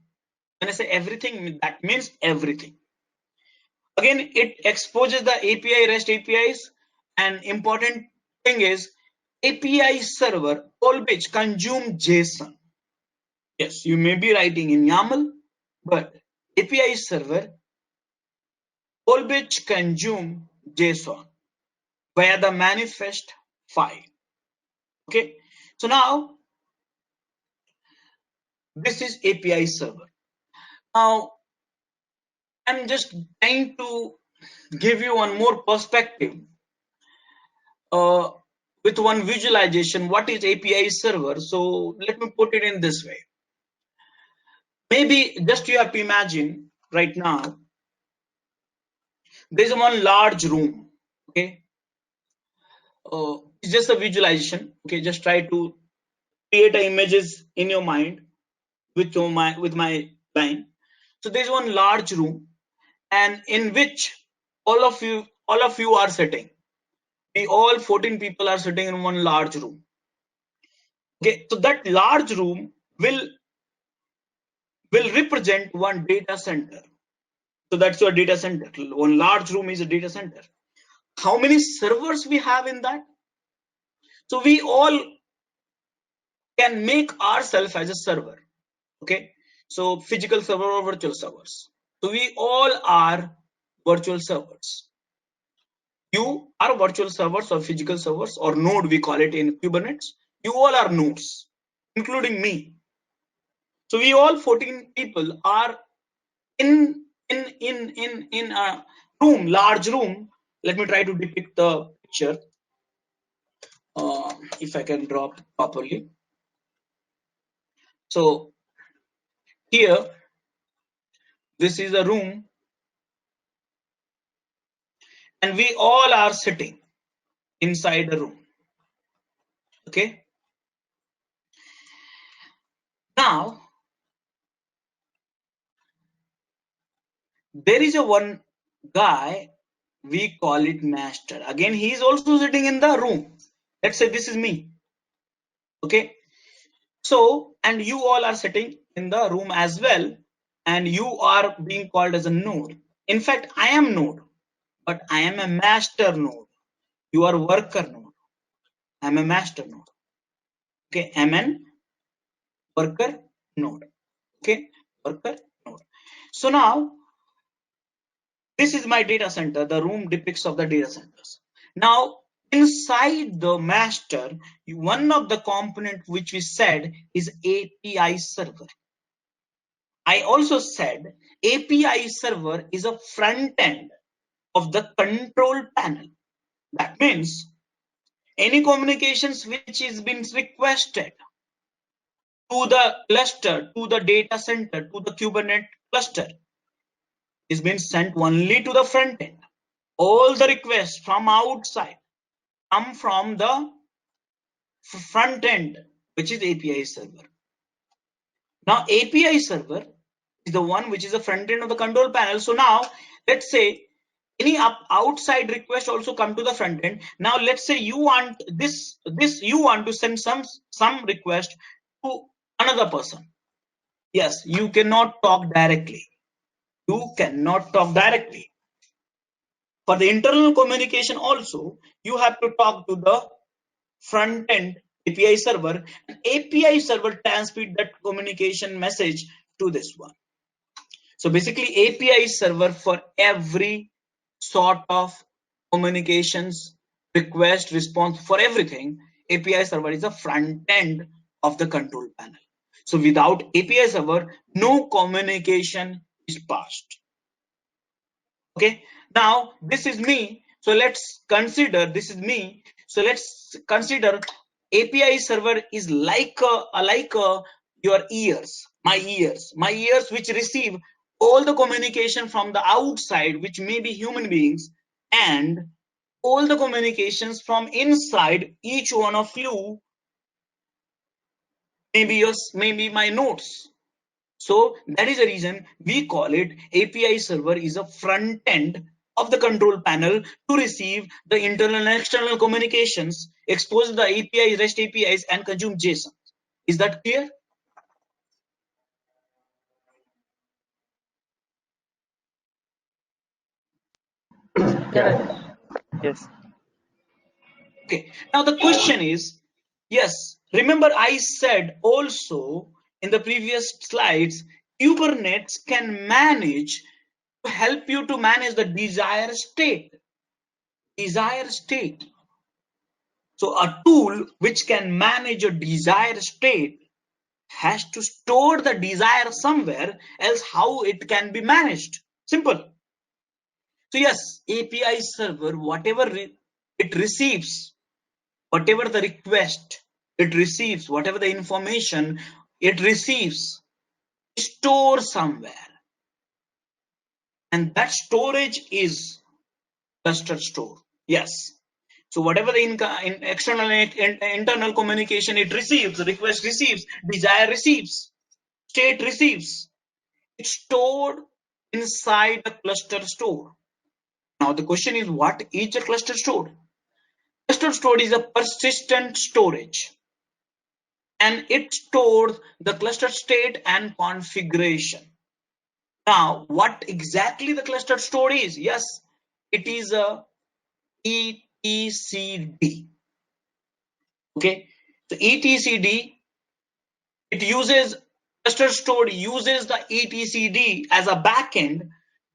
When I say everything, that means everything. Again, it exposes the API REST APIs. An important thing is API server always consume JSON. Yes, you may be writing in YAML, but API server always consume JSON via the manifest file. Okay, so now this is API server. Now I'm just trying to give you one more perspective with one visualization. What is API server? So let me put it in this way. Maybe just you have to imagine right now there's one large room. Okay, it's just a visualization. Okay, just try to create images in your mind with my line. So there's one large room, and in which all of you are sitting. We all 14 people are sitting in one large room. Okay, so that large room will represent one data center. So that's your data center. One large room is a data center. How many servers we have in that? So we all can make ourselves as a server. Okay, so physical server or virtual servers. So we all are virtual servers. You are virtual servers or physical servers, or node we call it in Kubernetes. You all are nodes, including me. So we all 14 people are in a room, large room. Let me try to depict the picture if I can draw properly. So here, this is a room, and we all are sitting inside the room. Okay, now there is a one guy, we call it master. Again, he is also sitting in the room. Let's say this is me. Okay, so and you all are sitting in the room as well, and you are being called as a node. In fact, I am node, but I am a master node. You are worker node. I am a master node. Okay, I'm an worker node. Okay, worker node. So now this is my data center. The room depicts of the data centers. Now inside the master, one of the component which we said is API server. I also said API server is a front end of the control panel. That means any communications which is been requested to the cluster, to the data center, to the Kubernetes cluster is being sent only to the front end. All the requests from outside come from the front end, which is API server. Now API server is the one which is the front end of the control panel. So now let's say any outside request also come to the front end. Now let's say you want you want to send some request to another person. Yes, you cannot talk directly. You cannot talk directly. For the internal communication also, you have to talk to the front end API server, and API server transmit that communication message to this one. So basically API server for every sort of communications request, response, for everything, API server is the front end of the control panel. So without API server, no communication is passed. Okay, now this is me. So let's consider this is me. So let's consider API server is like your ears, my ears, which receive all the communication from the outside, which may be human beings, and all the communications from inside each one of you, maybe my notes. So that is the reason we call it API server is a front end of the control panel to receive the internal and external communications, expose the APIs, REST APIs, and consume JSON. Is that clear? Yeah, Yes. Okay. Now the question is, yes, remember I said also in the previous slides, Kubernetes can manage to help you to manage the desired state. Desired state. So a tool which can manage your desired state has to store the desire somewhere else. How it can be managed? Simple. So yes, API server, whatever it receives, whatever the request it receives, whatever the information it receives, store somewhere, and that storage is cluster store. Yes. So whatever the external and internal communication it receives, request receives, desire receives, state receives, it's stored inside a cluster store. Now the question is, what is a cluster store? Cluster store is a persistent storage, and it stores the cluster state and configuration. Now, what exactly the cluster store is? Yes, it is a etcd. Okay, so etcd, it uses cluster store uses the etcd as a backend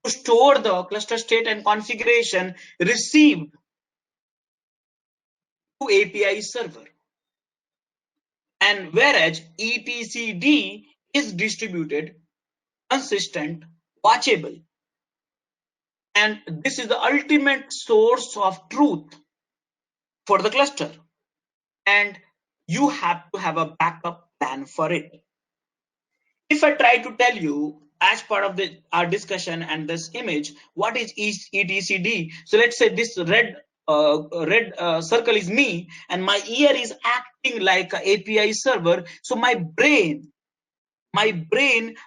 to store the cluster state and configuration received to API server. And whereas etcd is distributed, consistent, watchable, and this is the ultimate source of truth for the cluster, and you have to have a backup plan for it. If I try to tell you as part of our discussion and this image, what is etcd? So let's say this red circle is me, and my ear is acting like an API server. So my brain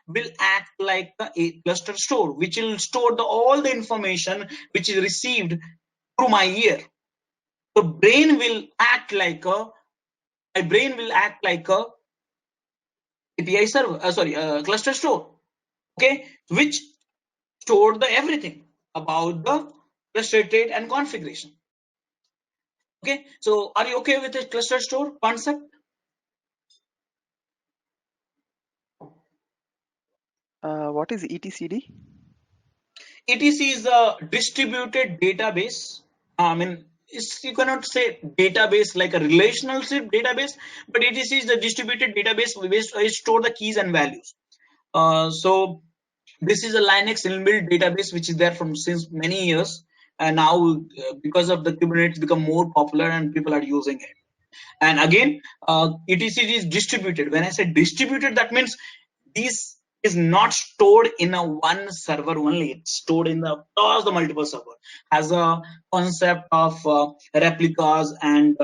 will act like a cluster store, which will store all the information which is received through my ear. The brain will act like a API server, cluster store. Okay, which store the everything about the cluster state and configuration. Okay, so are you okay with the cluster store concept? What is etcd? ETC is a distributed database. I mean, you cannot say database like a relationship database, but ETC is the distributed database which store the keys and values. So this is a Linux inbuilt database which is there from since many years, and now because of the Kubernetes become more popular and people are using it. And again, etc is distributed. When I say distributed, that means this is not stored in a one server only. It's stored in the across the multiple server, has a concept of replicas and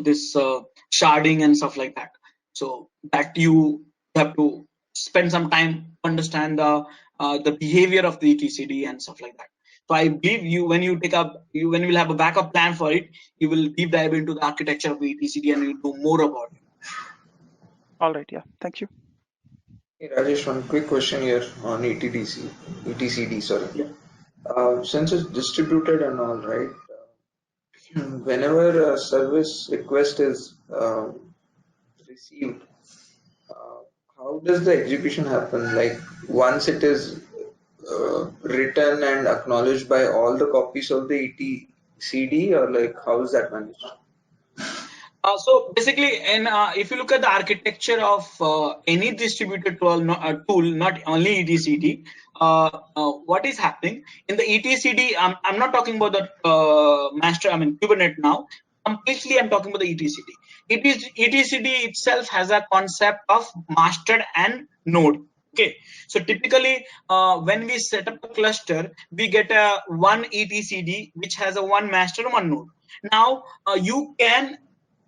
this sharding and stuff like that. So that you have to spend some time to understand the behavior of the etcd and stuff like that. So I believe when you will have a backup plan for it, you will deep dive into the architecture of the etcd and you know more about it. All right. Yeah. Thank you. Hey, Rajesh, one quick question here on etcd, sorry. Yeah. Since it's distributed and all, right, whenever a service request is received, uh, how does the execution happen? Like once it is written and acknowledged by all the copies of the CD, or like how is that managed? So basically, if you look at the architecture of any distributed tool, not only etcd, what is happening in the etcd? I'm not talking about the master, I mean Kubernetes now. Completely, I'm talking about the etcd. Etcd itself has a concept of master and node. Okay, so typically when we set up a cluster, we get a one etcd which has a one master, one node. Now you can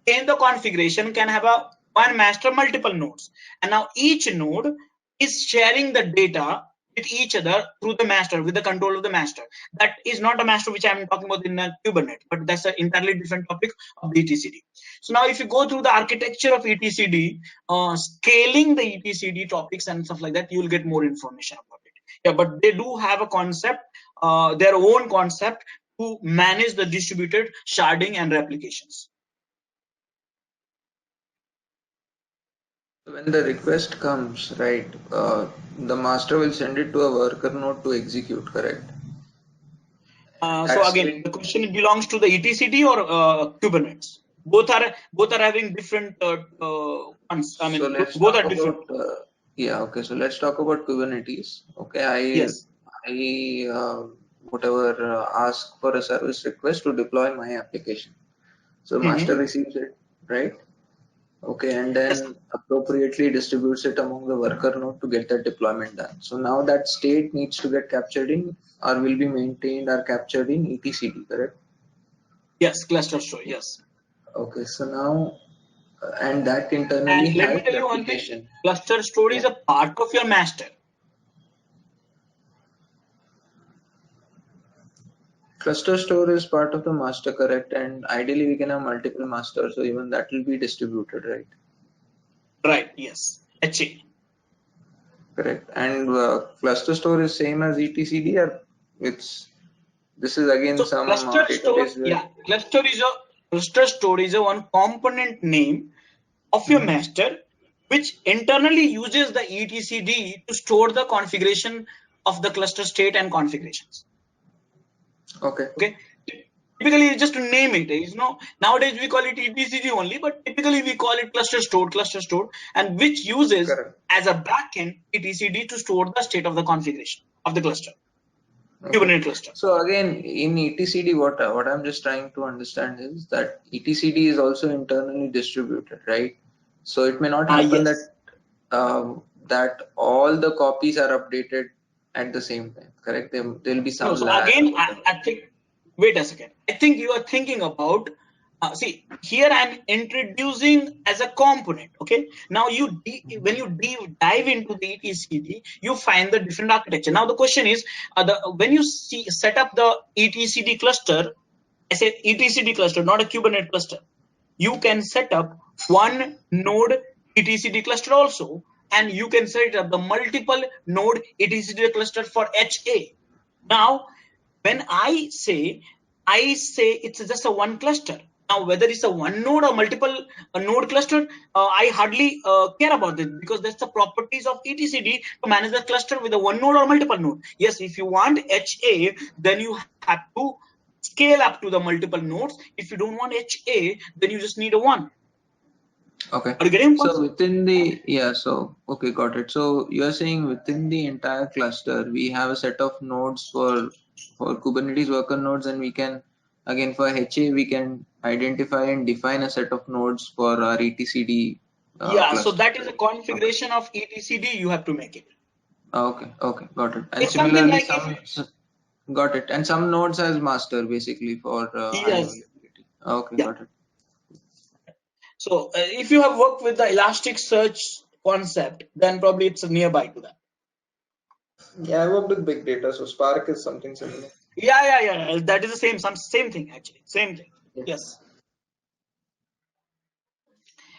change the configuration, can have a one master, multiple nodes, and now each node is sharing the data with each other through the master, with the control of the master. That is not a master which I'm talking about in Kubernetes, but that's an entirely different topic of the etcd. So now if you go through the architecture of etcd, scaling the etcd topics and stuff like that, you'll get more information about it. Yeah, but they do have a concept, their own concept, to manage the distributed sharding and replications. When the request comes, right, the master will send it to a worker node to execute, correct? So again, the question belongs to the etcd or Kubernetes. Both are having different ones. I mean, So let's both talk are different. about yeah, okay. So let's talk about Kubernetes. Okay, Yes. I whatever ask for a service request to deploy my application. So master receives it, right? Okay, and Yes. then appropriately distributes it among the worker node to get that deployment done. So now that state needs to get captured in, or will be maintained or captured in etcd, correct? Yes, cluster store. Yes. Okay, so now and that internally And let me has tell you one thing: replication. cluster store Yeah. is a part of your master. Cluster store is part of the master, correct? And ideally we can have multiple masters, so even that will be distributed, right? Right. Yes. HA. Correct. And cluster store is same as etcd, or this is again So some cluster store, database where, yeah, cluster store is a one component name of your master, which internally uses the etcd to store the configuration of the cluster state and configurations. okay. Okay, typically just to name it, nowadays we call it etcd only, but typically we call it cluster store, and which uses Correct. as a backend etcd to store the state of the configuration of the cluster, Okay. Kubernetes cluster. So again, in etcd, what I'm just trying to understand is that etcd is also internally distributed, right? So it may not happen Yes. that all the copies are updated at the same time, correct? There'll be No, some so lag. again, I think, wait a second. I think you are thinking about, see, here I'm introducing as a component. Okay. Now when you dive into the etcd, you find the different architecture. Now the question is, when you set up the etcd cluster, I say etcd cluster, not a Kubernetes cluster. You can set up one node etcd cluster also, and you can set up the multiple node etcd cluster for HA. Now, when I say it's just a one cluster. Now, whether it's a one node or multiple node cluster, I hardly care about it, because that's the properties of etcd to manage the cluster with a one node or multiple node. Yes, if you want HA, then you have to scale up to the multiple nodes. If you don't want HA, then you just need a one. Okay. Are you getting So within the, yeah, so, okay, got it. So you're saying within the entire cluster, we have a set of nodes for Kubernetes worker nodes, and we can, again, for HA, we can identify and define a set of nodes for our etcd Yeah, so cluster. that is a Okay. configuration of etcd, you have to make it. Okay, okay, got it. And It's something similarly, like got it. And some nodes as master basically for high yes. availability. Okay, Yeah. got it. So if you have worked with the Elasticsearch concept, then probably it's nearby to that. Yeah, I worked with big data, so Spark is something similar. Yeah. That is the same thing actually. Same thing. Yeah. Yes.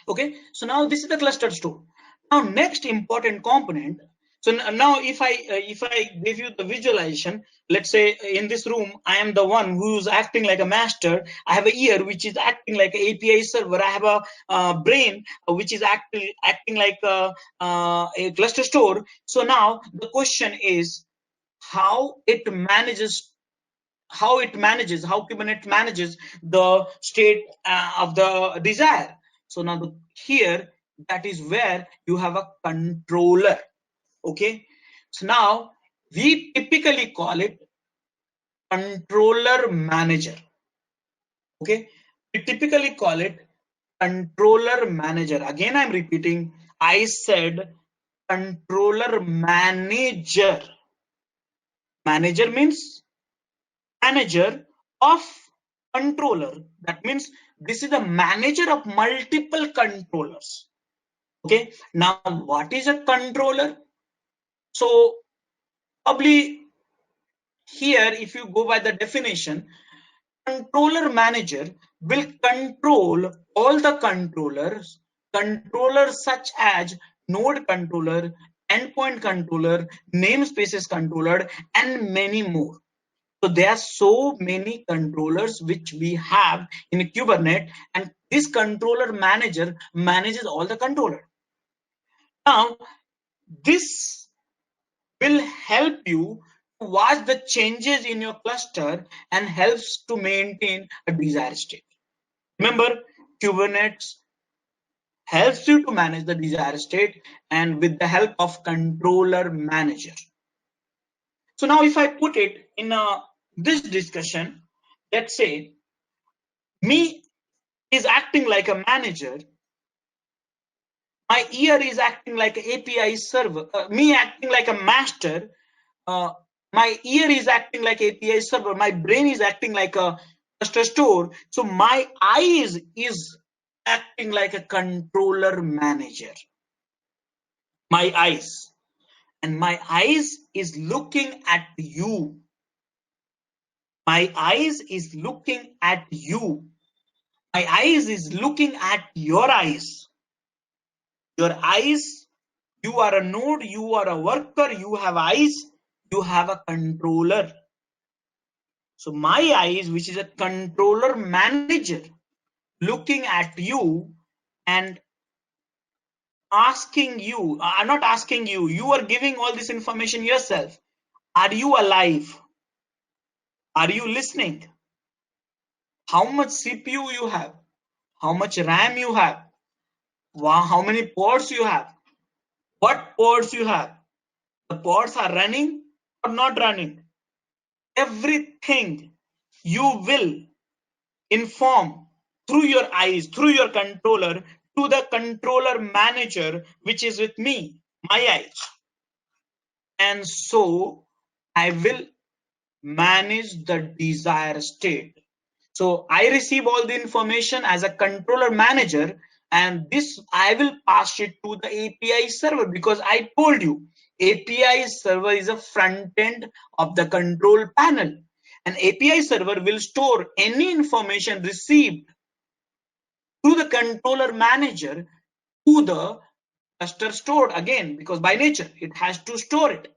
Okay. So now this is the cluster store. Now next important component. So now if I give you the visualization, let's say in this room, I am the one who's acting like a master. I have an ear which is acting like an API server. I have a brain which is acting like a cluster store. So now the question is how it manages how Kubernetes manages the state of the desire. So now here, that is where you have a controller. Okay, so now we typically call it controller manager. Okay, we typically call it controller manager. Again, I'm repeating, I said controller manager. Manager means manager of controller. That means this is the manager of multiple controllers. Okay, now what is a controller? So probably here, if you go by the definition, controller manager will control all the controllers such as node controller, endpoint controller, namespaces controller, and many more. So there are so many controllers which we have in Kubernetes, and this controller manager manages all the controllers. Now, this will help you to watch the changes in your cluster and helps to maintain a desired state. Remember, Kubernetes helps you to manage the desired state and with the help of controller manager. So now if I put it in this discussion, let's say me is acting like a manager, my ear is acting like an API server, me acting like a master, my ear is acting like API server, my brain is acting like a cluster store. So my eyes is acting like a controller manager. My eyes. And my eyes is looking at you. My eyes is looking at you. My eyes is looking at your eyes. Your eyes, you are a node, you are a worker, you have eyes, you have a controller. So my eyes, which is a controller manager, looking at you and asking you, I'm not asking you, you are giving all this information yourself. Are you alive? Are you listening? How much CPU you have? How much RAM you have? How many ports you have? What ports you have? The ports are running or not running? Everything you will inform through your eyes, through your controller, to the controller manager, which is with me, my eyes. And so I will manage the desired state. So I receive all the information as a controller manager, and this I will pass it to the API server, because I told you API server is a front end of the control panel. An API server will store any information received through the controller manager to the cluster stored, again, because by nature it has to store it.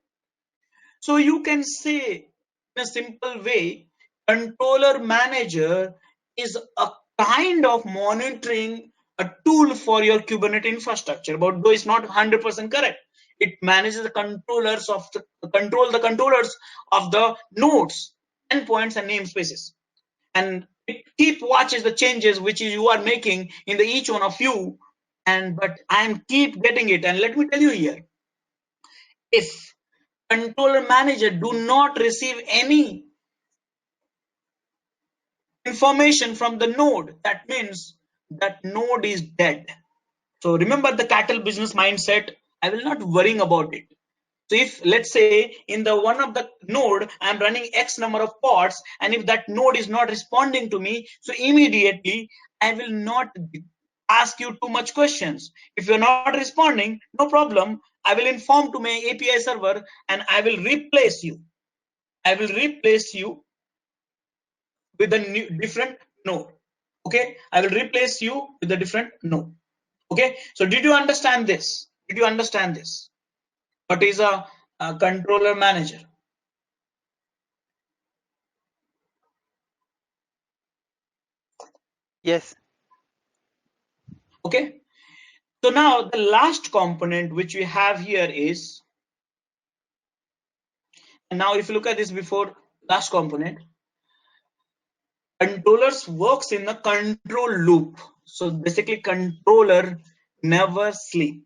So you can say in a simple way, controller manager is a kind of monitoring a tool for your Kubernetes infrastructure, but though it's not 100% correct. It manages the controllers of the controllers of the nodes, endpoints, and namespaces, and it keep watches the changes which you are making in the each one of you. And but I am keep getting it, and let me tell you here, if controller manager do not receive any information from the node, that means that node is dead. So remember the cattle business mindset, I will not worrying about it. So if let's say in the one of the node I'm running X number of pods, and if that node is not responding to me, so immediately I will not ask you too much questions. If you're not responding, no problem, I will inform to my API server and I will replace you. I will replace you with a new different node. Okay, I will replace you with a different node. Okay, so did you understand this? Did you understand this? What is a controller manager? Yes. Okay, so now the last component which we have here is, and now if you look at this before last component, Controllers works in a control loop. So basically controller never sleep.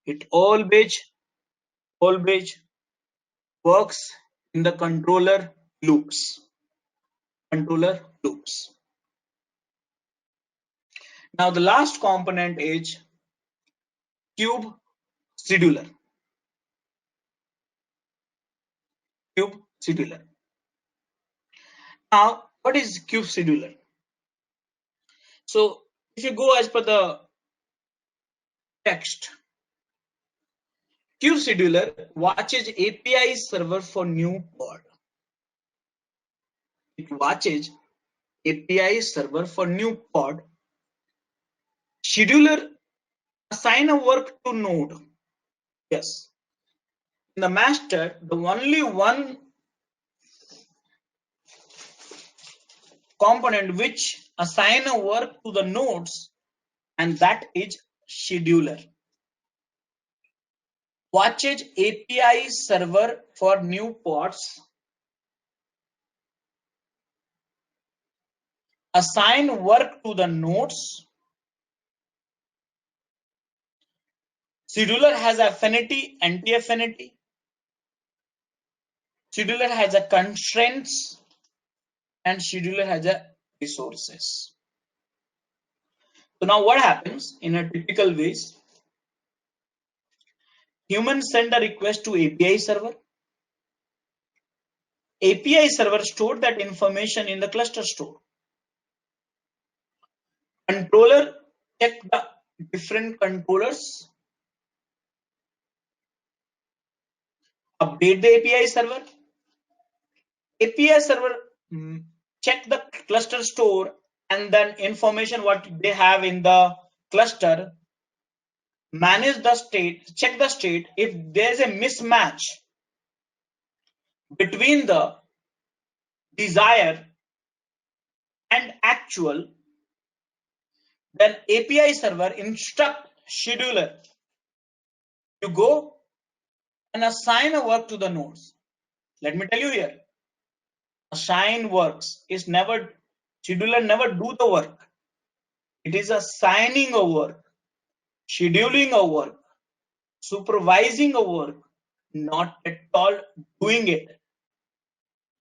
It always works in the controller loops. Now the last component is kube scheduler. Now what is kube scheduler? So if you go as per the text, kube scheduler watches API server for new pod. It watches API server for new pod. Scheduler assign a work to node. Yes. In the master, the only one component which assign a work to the nodes, and that is scheduler. Watches API server for new pods. Assign work to the nodes. Scheduler has affinity, anti-affinity. Scheduler has a constraints, and scheduler has a resources. So now what happens in a typical ways? Humans send a request to API server. API server stored that information in the cluster store. Controller check the different controllers, update the API server. API server check the cluster store and then information what they have in the cluster, manage the state, check the state. If there's a mismatch between the desire and actual, then API server instruct scheduler to go and assign a work to the nodes. Let me tell you here, assign works is never, scheduler never do the work. It is assigning a work, scheduling a work, supervising a work, not at all doing it.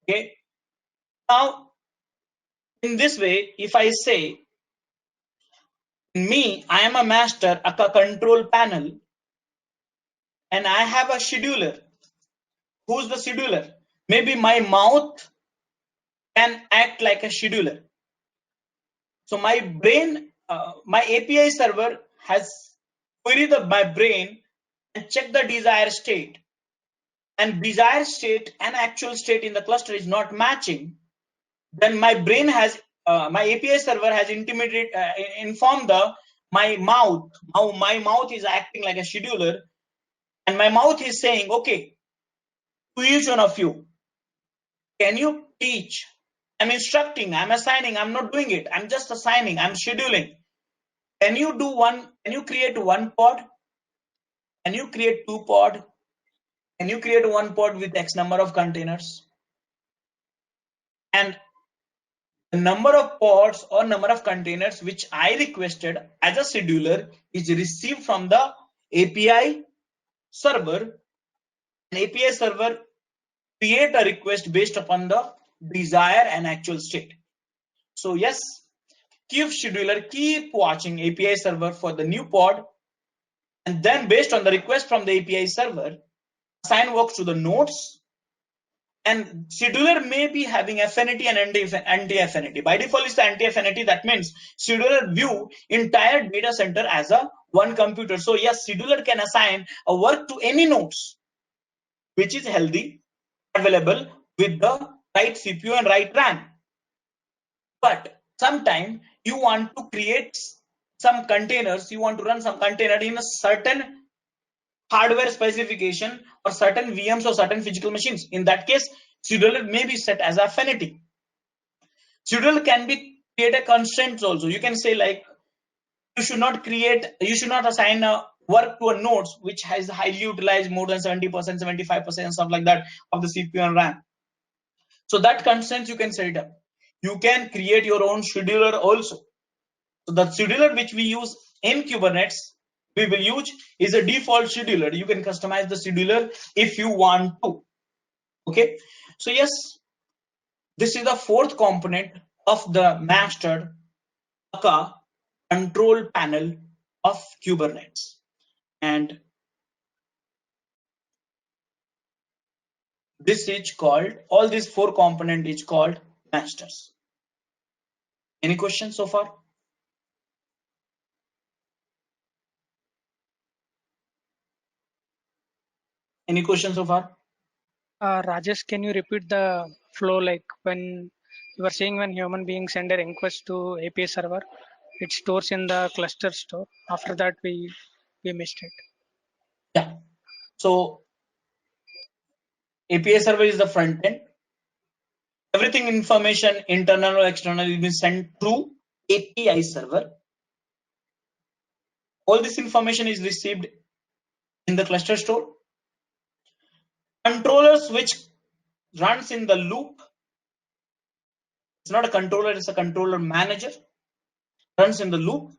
Okay. Now, in this way, if I say, me, I am a master, a control panel, and I have a scheduler. Who's the scheduler? Maybe my mouth can act like a scheduler. So my brain, my API server has queried my brain and check the desired state. And desired state and actual state in the cluster is not matching. Then my brain has, my API server has informed my mouth. How my mouth is acting like a scheduler, and my mouth is saying, okay, to each one of you, can you teach? I'm instructing, I'm assigning, I'm not doing it. I'm just assigning, I'm scheduling. Can you do one? Can you create one pod? Can you create two pod? Can you create one pod with X number of containers? And the number of pods or number of containers which I requested as a scheduler is received from the API server. An API server create a request based upon the desire and actual state. So yes, kube scheduler keep watching API server for the new pod, and then based on the request from the API server, assign works to the nodes. And scheduler may be having affinity and anti-affinity. By default, it's the anti-affinity. That means scheduler view entire data center as a one computer. So yes, scheduler can assign a work to any nodes which is healthy, available with the right CPU and right RAM. But sometimes you want to create some containers, you want to run some container in a certain hardware specification or certain VMs or certain physical machines. In that case, scheduler may be set as affinity. Scheduler can be create a constraints also. You can say like, you should not assign a work to a nodes which has highly utilized more than 70%, 75%, stuff like that of the CPU and RAM. So that constraints you can set it up. You can create your own scheduler also. So the scheduler which we use in Kubernetes, we will use is a default scheduler. You can customize the scheduler if you want to. Okay. So yes, this is the fourth component of the mastered aka control panel of Kubernetes. And this is called, all these four component is called masters. Any questions so far? Any questions so far? Rajesh, can you repeat the flow, like when you were saying when human beings send a request to API server, it stores in the cluster store. After that, we missed it. Yeah. So API server is the front end. Everything information, internal or external, will be sent through API server. All this information is received in the cluster store. Controllers which runs in the loop. It's not a controller, it's a controller manager. Runs in the loop.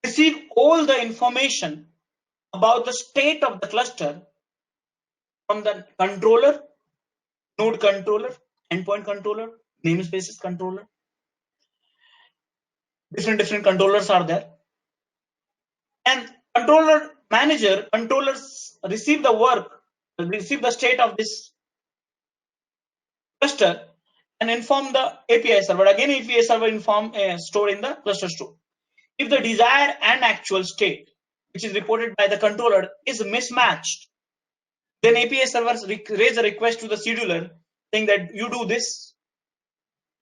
Receive all the information about the state of the cluster from the controller, node controller, endpoint controller, namespaces controller. Different controllers are there. And controller manager, controllers receive the work, receive the state of this cluster and inform the API server. Again, API server inform store in the cluster store. If the desired and actual state, which is reported by the controller, is mismatched, then API servers raise a request to the scheduler saying that you do this.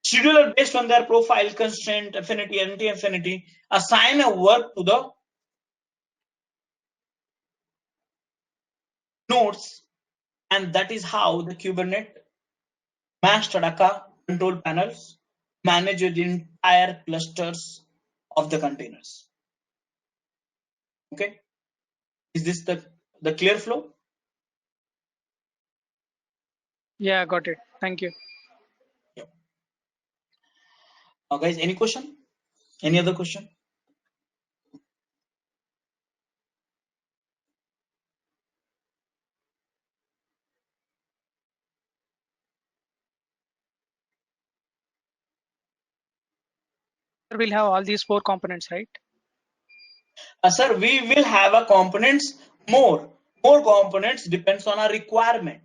Scheduler, based on their profile, constraint, affinity, anti-affinity, assign a work to the nodes, and that is how the Kubernetes master aka control panels manage the entire clusters of the containers. Okay, is this the clear flow? Yeah, got it. Thank you. Yeah. Guys, any question? Any other question? We'll have all these four components, right? Sir, we will have a components more components depends on our requirement.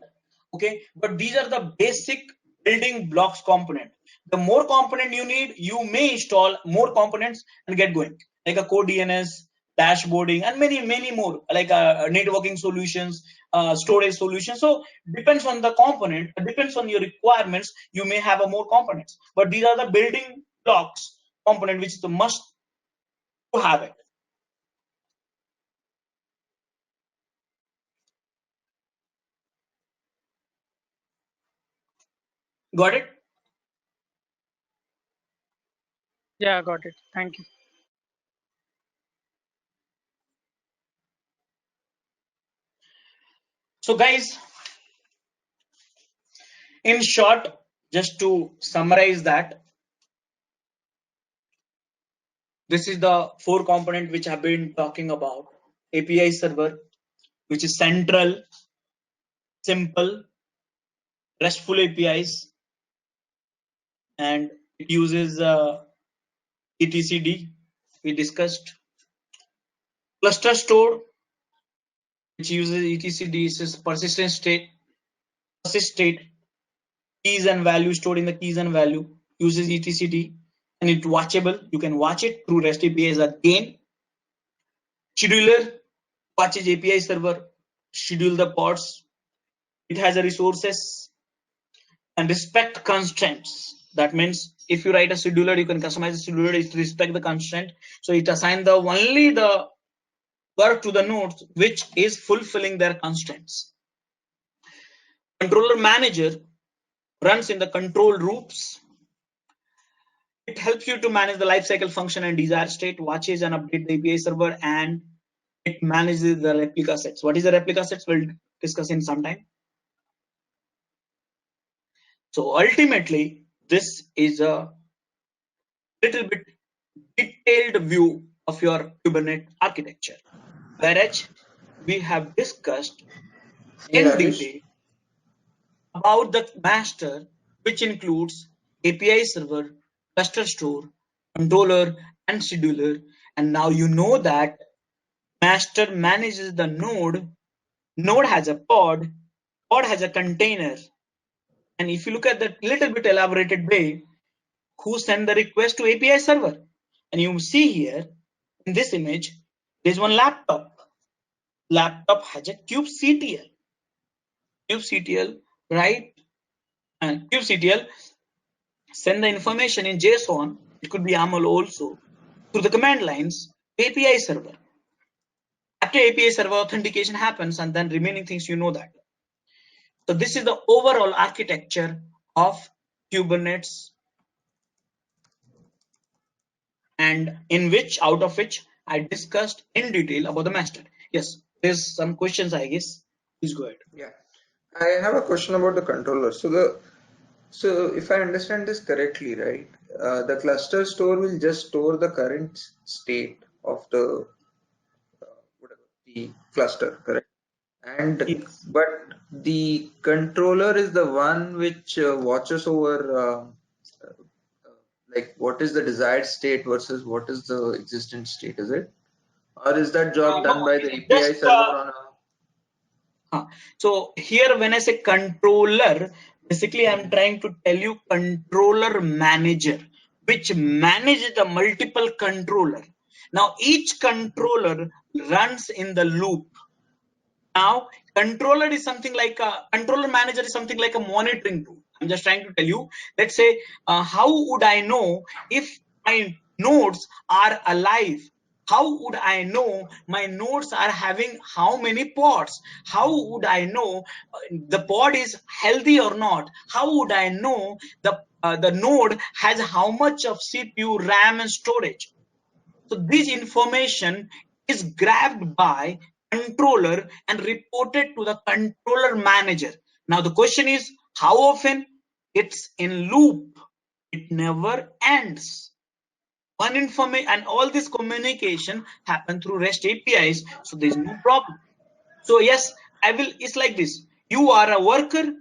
Okay, but these are the basic building blocks component. The more component you need, you may install more components and get going, like a code DNS, dashboarding, and many more, like networking solutions, storage solutions. So depends on the component, depends on your requirements, you may have a more components, but these are the building blocks component which is the must to have it. Got it? Yeah, got it. Thank you. So guys, in short, just to summarize that, this is the four component which I've been talking about. API server, which is central, simple, RESTful APIs, and it uses etcd, we discussed. Cluster store, which uses etcd, is persistent state, keys and value stored in the keys and value, uses etcd, and it's watchable. You can watch it through REST APIs again. Scheduler watches API server, schedule the pods. It has a resources and respect constraints. That means if you write a scheduler, you can customize the scheduler to respect the constraint. So it assigns the only the work to the nodes which is fulfilling their constraints. Controller manager runs in the control groups. It helps you to manage the lifecycle function and desired state, watches and update the API server, and it manages the replica sets. What is the replica sets? We'll discuss in some time. So ultimately, this is a little bit detailed view of your Kubernetes architecture, whereas we have discussed Hey in Rajesh. detail about the master, which includes API server, cluster store, controller, and scheduler. And now you know that master manages the node, node has a pod, pod has a container. And if you look at that little bit elaborated way, who send the request to API server? And you see here in this image, there's one laptop. Laptop has a kubectl. kubectl, right? And kubectl send the information in JSON. It could be YAML also through the command lines API server. After API server, authentication happens, and then remaining things you know that. So this is the overall architecture of Kubernetes, and in which out of which I discussed in detail about the master. Yes, there's some questions, I guess. Please go ahead. Yeah, I have a question about the controller. So if I understand this correctly, right, the cluster store will just store the current state of the whatever the cluster, correct? And Yes. but the controller is the one which watches over like what is the desired state versus what is the existent state, is it? Or is that job done No, by it the is API just server on a so here when I say controller, basically I'm trying to tell you controller manager, which manages the multiple controller. Now each controller runs in the loop. Now controller is something like a controller manager is something like a monitoring tool. I'm just trying to tell you, let's say how would I know if my nodes are alive? How would I know my nodes are having how many pods? How would I know the pod is healthy or not? How would I know the node has how much of CPU, RAM, and storage? So this information is grabbed by controller and reported to the controller manager. Now the question is how often? It's in loop. It never ends. One information and all this communication happen through REST APIs, so there's no problem. So yes, I will. It's like this. You are a worker.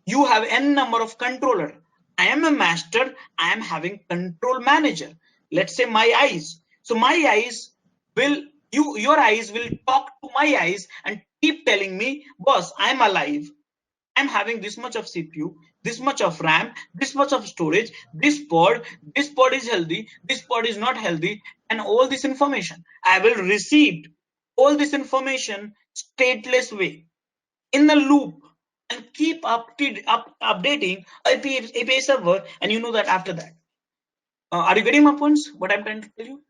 You have n number of controller. I am a master. I am having control manager. Let's say my eyes. So my eyes will your eyes will talk to my eyes and keep telling me, boss, I'm alive. I'm having this much of CPU, this much of RAM, this much of storage, this pod is healthy, this pod is not healthy, and all this information. I will receive all this information stateless way in the loop and keep updating API server, and you know that after that. Are you getting my points? What I'm trying to tell you?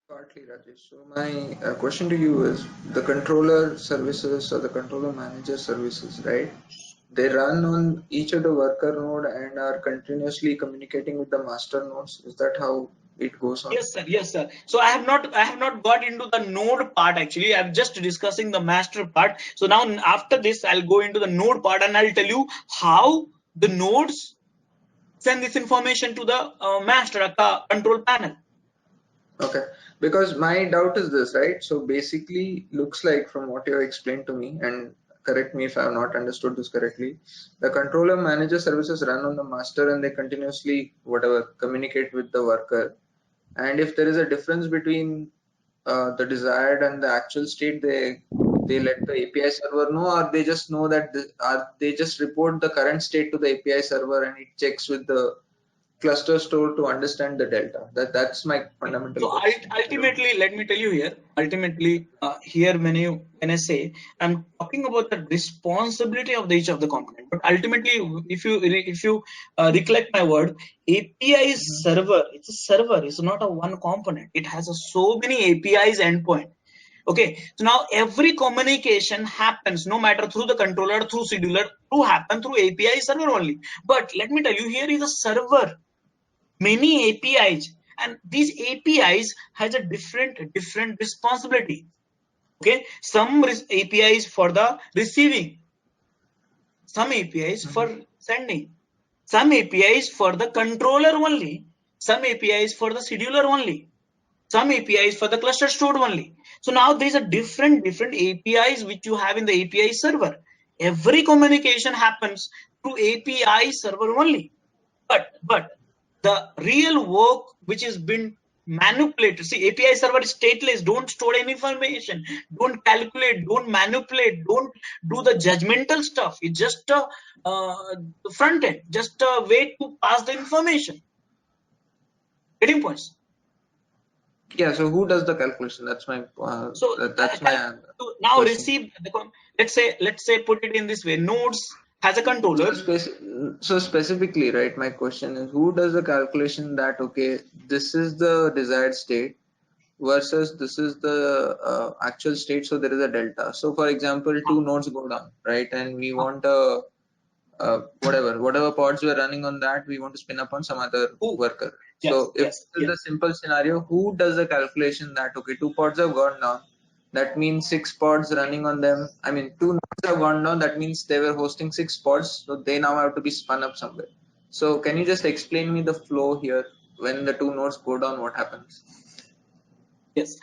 partly, Rajesh. So my question to you is the controller services or the controller manager services, right? They run on each of the worker node and are continuously communicating with the master nodes. Is that how it goes on? Yes, sir. Yes, sir. So I have not got into the node part actually. I'm just discussing the master part. So now after this, I'll go into the node part and I'll tell you how the nodes send this information to the master control panel. Okay, because my doubt is this, right? So basically, looks like from what you have explained to me, and correct me if I have not understood this correctly, the controller manager services run on the master and they continuously whatever communicate with the worker. And if there is a difference between the desired and the actual state, they let the API server know, or they just know that they just report the current state to the API server and it checks with the cluster store to understand the delta. That's my fundamental So question. ultimately, let me tell you here. Ultimately, here when I say I'm talking about the responsibility of each of the component, but ultimately, if you recollect my word, API server. It's a server. It's not a one component. It has so many APIs endpoint. Okay, so now every communication happens no matter through the controller, through scheduler, through happen through API server only. But let me tell you, here is a server, many APIs, and these APIs has a different responsibility. Okay, some APIs for the receiving, some APIs for sending. Some APIs for the controller only, some APIs for the scheduler only, some APIs for the cluster stored only. So now there's a different APIs which you have in the API server. Every communication happens through API server only. But the real work which has been manipulated, see, API server is stateless, don't store any information, don't calculate, don't manipulate, don't do the judgmental stuff. It's just a front end, just a way to pass the information. Getting points? Yeah, so who does the calculation? That's my that's my now question. receive the, let's say put it in this way, nodes has a controller. So specifically, right, my question is, who does the calculation that, okay, this is the desired state versus this is the actual state, so there is a delta. So for example, two nodes go down, right, and we want a whatever pods we're running on that, we want to spin up on some other worker. Yes, so if this is the simple scenario, who does the calculation that, okay, two pods have gone down, that means 6 pods running on them, I mean 2 nodes have gone down, that means they were hosting 6 pods, so they now have to be spun up somewhere. So can you just explain me the flow here? When the 2 nodes go down, what happens? Yes.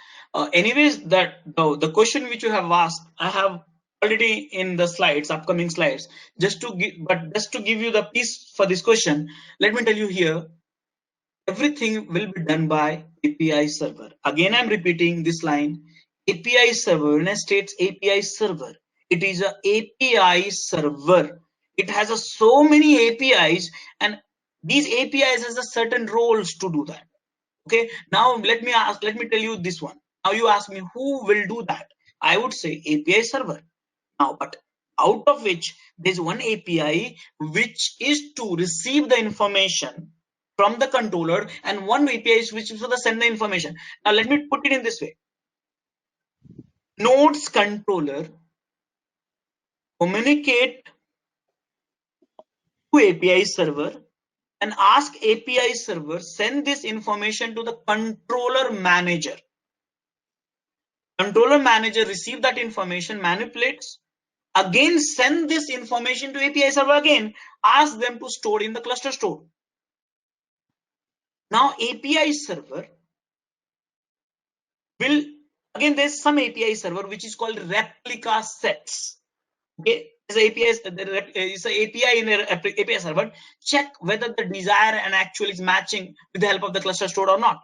Anyways, that the question which you have asked, I have already in the slides, upcoming slides. Just to give you the piece for this question, let me tell you here. Everything will be done by API server. Again, I'm repeating this line. API server, when I states API server, it is a API server. It has so many APIs, and these APIs has a certain roles to do that. Okay, now let me tell you this one. Now you ask me who will do that. I would say API server. Now, but out of which there's one API which is to receive the information from the controller, and one API which is for the send the information. Now let me put it in this way. Nodes controller communicate to API server and ask API server send this information to the controller manager. Controller manager receive that information, manipulates, again send this information to API server, again ask them to store in the cluster store. Now API server will, again there's some API server which is called replica sets. Okay, it's an API in an API server. Check whether the desire and actual is matching with the help of the cluster store or not.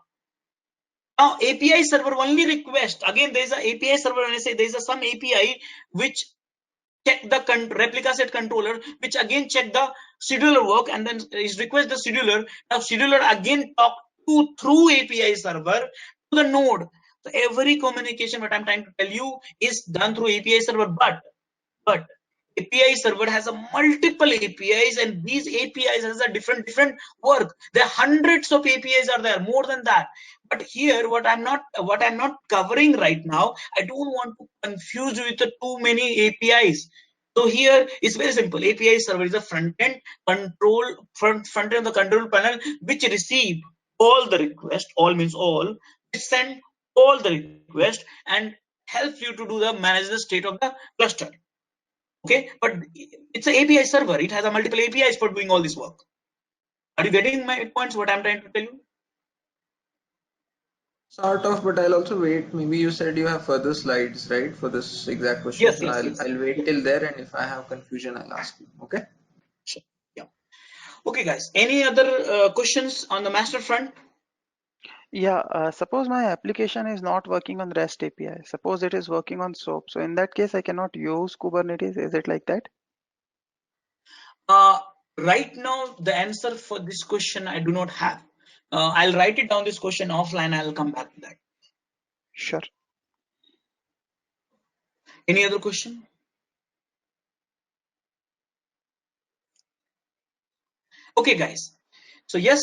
Now API server only request, again there's an API server, when I say there's some API which check the replica set controller, which again check the scheduler work, and then is request the scheduler. Now scheduler again talk to through API server to the node. So every communication, what I'm trying to tell you, is done through API server. But API server has a multiple APIs, and these APIs has a different work. There are hundreds of APIs are there, more than that. But here, what I'm not covering right now, I don't want to confuse you with the too many APIs. So here it's very simple. API server is a front end control, front end of the control panel, which receive all the requests. All means all. It send all the requests and helps you to do the manage the state of the cluster. Okay, but it's an API server. It has a multiple APIs for doing all this work. Are you getting my points? What I'm trying to tell you? Sort of, but I'll also wait. Maybe you said you have further slides, right, for this exact question. Yes. I'll wait till there, and if I have confusion, I'll ask you. Okay. Sure. Yeah. Okay, guys. Any other questions on the master front? Yeah, suppose my application is not working on REST API. Suppose it is working on SOAP. So in that case, I cannot use Kubernetes. Is it like that? Right now, the answer for this question I do not have. I'll write it down this question offline. I'll come back to that. Sure. Any other question? Okay, guys. So yes,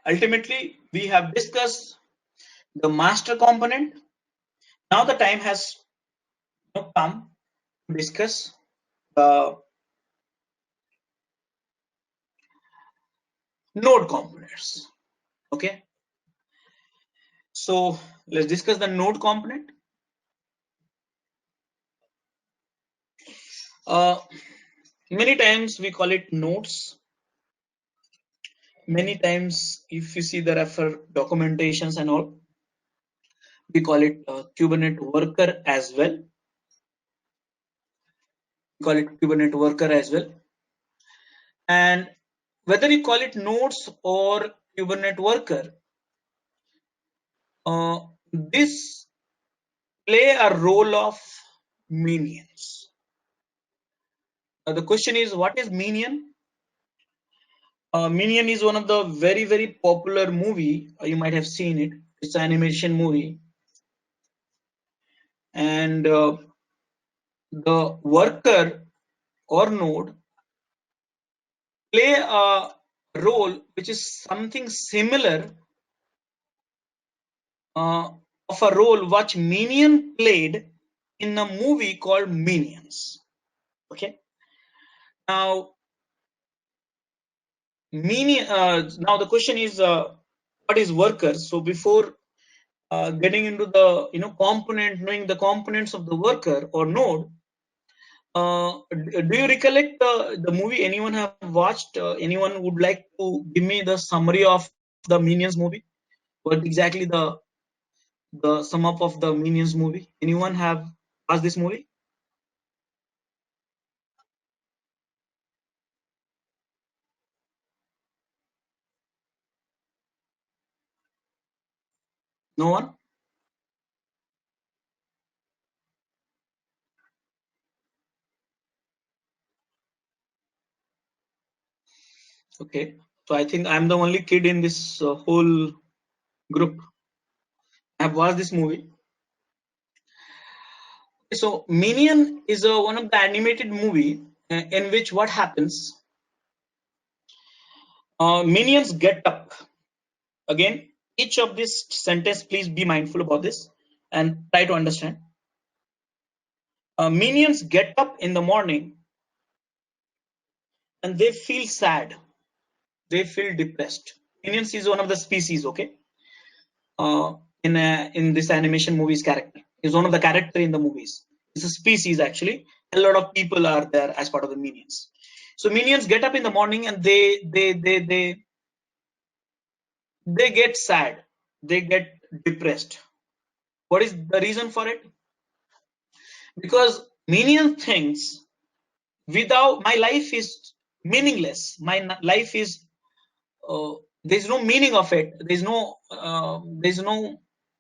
ultimately we have discussed the master component. Now the time has come to discuss the node components. Okay, so let's discuss the node component. Many times we call it nodes. many times if you see the refer documentations and all, we call it Kubernetes worker as well. We call it Kubernetes worker as well. And whether you call it nodes or Kubernetes worker, this play a role of minions. The question is, what is minion? Minion is one of the very popular movie. You might have seen it. It's an animation movie, and the worker or node play a role which is something similar of a role which Minion played in a movie called Minions. Okay. Now, Minion. Now the question is, what is worker? So before getting into the component, knowing the components of the worker or node, do you recollect the movie? Anyone have watched? Anyone would like to give me the summary of the Minions movie? What exactly the sum up of the Minions movie? Anyone have watched this movie? No one? Okay. So I think I'm the only kid in this whole group. I've watched this movie. So Minion is one of the animated movie in which what happens? Minions get up. Again, each of this sentence, please be mindful about this and try to understand. Minions get up in the morning and they feel sad. They feel depressed. Minions is one of the species, okay? In this animation movie's character. Is one of the character in the movies. It's a species actually. A lot of people are there as part of the minions. So minions get up in the morning and they get sad. They get depressed. What is the reason for it? Because minion thinks without my life is meaningless. My life is there's no meaning of it. There's no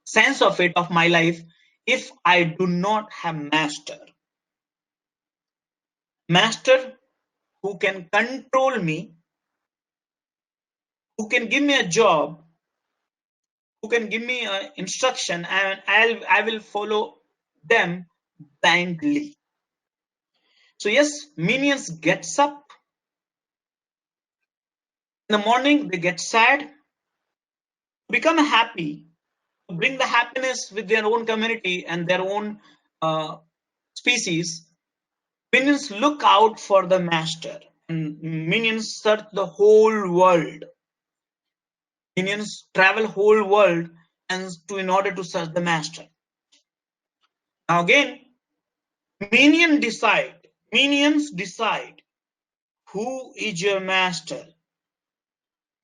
sense of it of my life if I do not have master who can control me, who can give me a job, who can give me instruction, and I will follow them blindly. So yes, minions gets up in the morning, they get sad, become happy, bring the happiness with their own community and their own species. Minions look out for the master, and minions search the whole world. Minions travel whole world and in order to search the master. Now again, minions decide who is your master.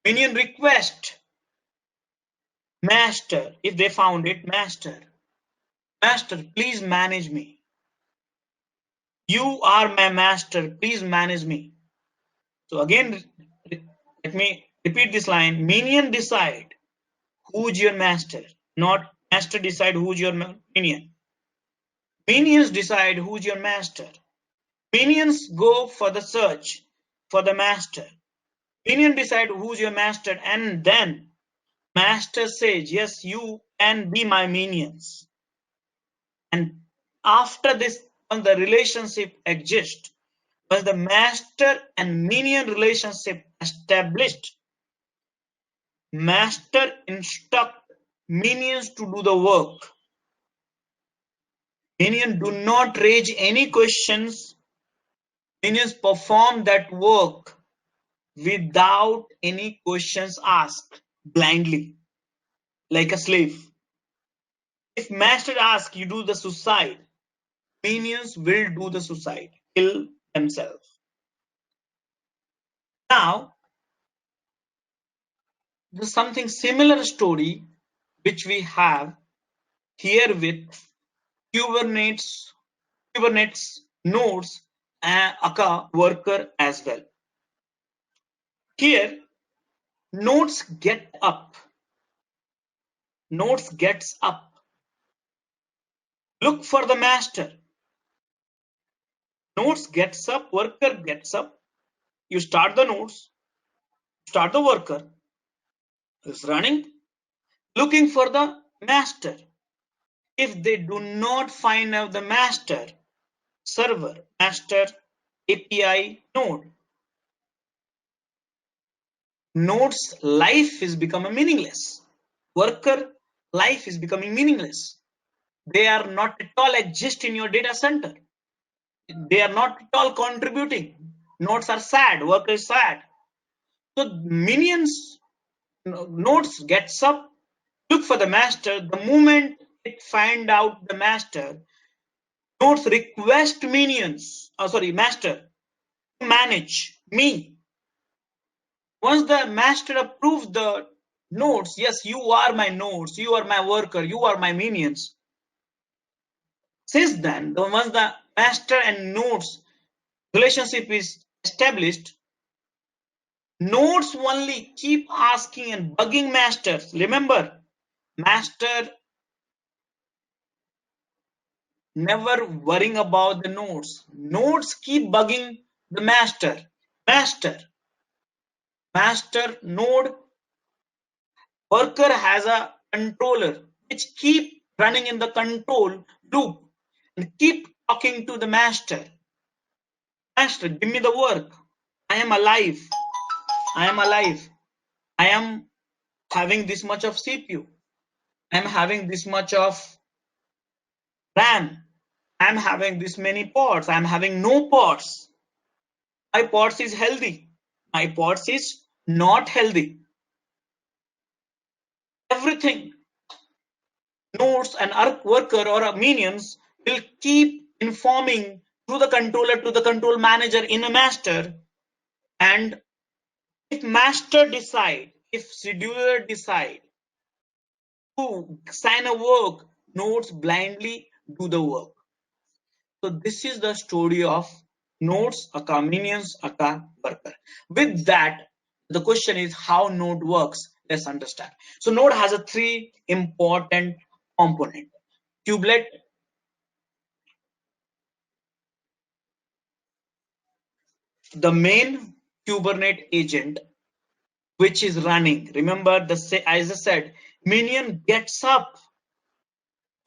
Minion request master, if they found it, master, please manage me. You are my master, please manage me. So again, let me repeat this line. Minion decide who's your master, not master decide who's your minion. Minions decide who's your master. Minions go for the search for the master. Minion decide who's your master, and then master says, yes, you can be my minions. And after this, when the relationship exists, when the master and minion relationship established, master instruct minions to do the work. Minions do not raise any questions. Minions perform that work without any questions asked, blindly, like a slave. If master asks you do the suicide, minions will do the suicide, kill themselves. Now, There's something similar story which we have here with Kubernetes nodes and aka worker as well. Here nodes gets up, look for the master. Nodes gets up, worker gets up. You start the nodes, start the worker is running, looking for the master. If they do not find out the master server, master API node, node's life is becoming meaningless. Worker life is becoming meaningless. They are not at all exist in your data center. They are not at all contributing. Nodes are sad, worker is sad. So minions, nodes gets up, look for the master. The moment it find out the master, nodes request minions, master to manage me. Once the master approves the nodes, yes, you are my nodes, you are my worker, you are my minions. Since then, once the master and nodes relationship is established, nodes only keep asking and bugging masters. Remember, master never worrying about the nodes. Nodes keep bugging the master. Master node worker has a controller which keep running in the control loop and keep talking to the master. Master, give me the work. I am alive. I am having this much of CPU. I am having this much of RAM. I am having this many ports. I am having no ports. My ports is healthy. My ports is not healthy. Everything. Nodes and worker or minions will keep informing through the controller to the control manager in a master. And if master decide, if scheduler decide to assign a work, nodes blindly do the work. So this is the story of nodes, aka minions, aka worker. With that, the question is how node works. Let's understand. So node has a three important component. Kubelet, the main Kubernetes agent which is running. Remember, as I said, minion gets up,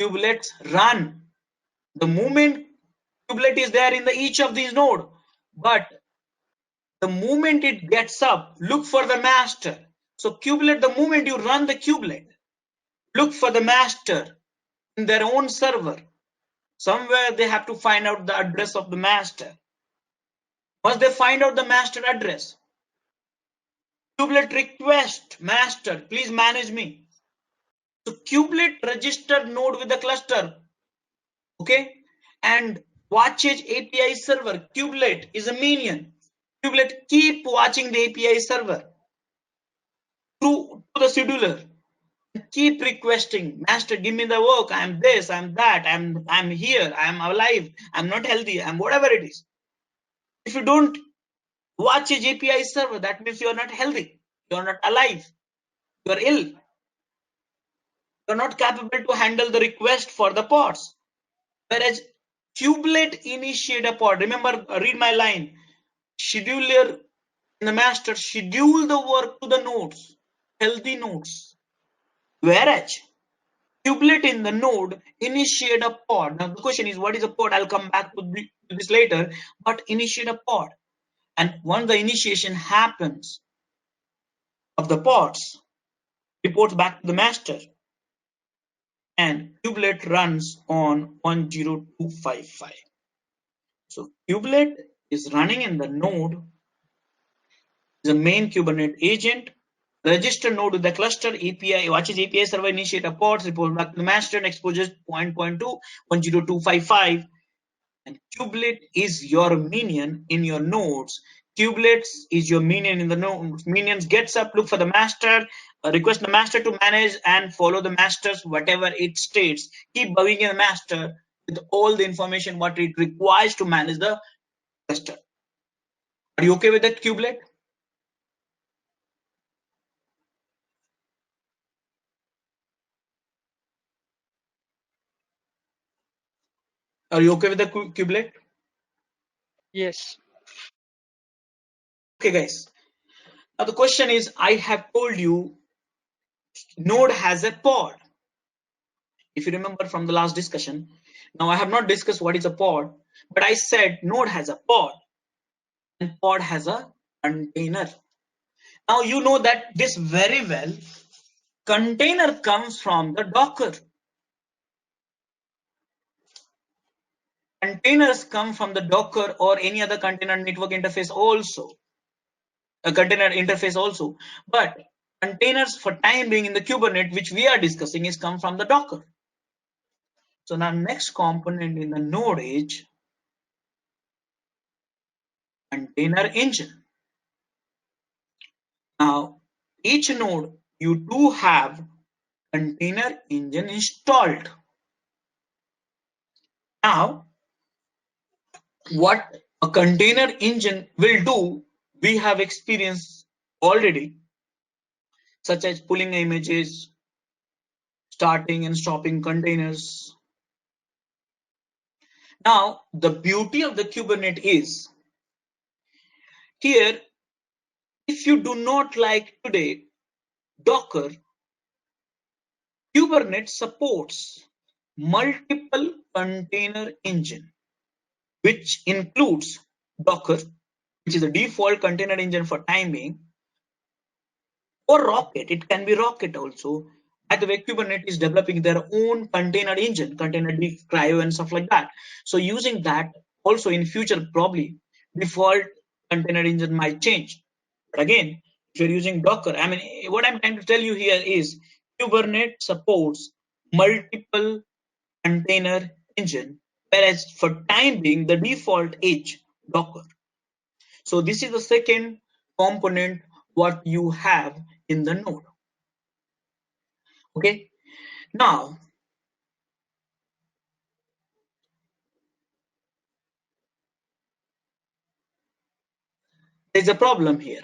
kubelets run. The moment kubelet is there in each of these nodes, but the moment it gets up, look for the master. So kubelet, the moment you run the kubelet, look for the master in their own server. Somewhere they have to find out the address of the master. Once they find out the master address, kubelet request master, please manage me. So kubelet register node with the cluster, okay, and watches API server. Kubelet is a minion. Kubelet keep watching the API server to the scheduler. Keep requesting, master, give me the work. I'm this, I'm that, I'm here, I'm alive, I'm not healthy, I'm whatever it is. If you don't watch a API server, that means you're not healthy, you're not alive, you're ill, you're not capable to handle the request for the pods. Whereas kubelet initiate a pod. Remember, read my line. Scheduler in the master schedule the work to the nodes, healthy nodes. Whereas kubelet in the node initiate a pod. Now the question is, what is a pod? I'll come back to this later, but initiate a pod. And once the initiation happens of the pods, reports back to the master. And kubelet runs on 10255. So kubelet is running in the node, the main Kubernetes agent, register node with the cluster API, watches API server, initiate a pods, report back to the master, and exposes 1.2 and kubelet is your minion in your nodes. Kubelet is your minion in the nodes. Minions gets up, look for the master, request the master to manage and follow the master's whatever it states. Keep bugging the master with all the information what it requires to manage the cluster. Are you okay with that, kubelet? Are you okay with the kubelet? Yes. Okay, guys. Now the question is, I have told you node has a pod. If you remember from the last discussion, now I have not discussed what is a pod, but I said node has a pod and pod has a container. Now you know that this very well. Container comes from the Docker. Containers come from the Docker or any other container network interface also. A container interface also. But containers for time being in the Kubernetes, which we are discussing, is come from the Docker. So now next component in the node is container engine. Now each node you do have container engine installed. Now what a container engine will do, we have experienced already, such as pulling images, starting and stopping containers. Now the beauty of the Kubernetes is here, if you do not like today Docker, Kubernetes supports multiple container engine, which includes Docker, which is the default container engine for time being, or Rocket. It can be Rocket also. By the way, Kubernetes is developing their own container engine, container cryo and stuff like that. So using that also in future, probably default container engine might change. But again, if you're using Docker, I mean, what I'm trying to tell you here is Kubernetes supports multiple container engine, whereas for time being, the default is Docker. So this is the second component what you have in the node. Okay, now there's a problem here,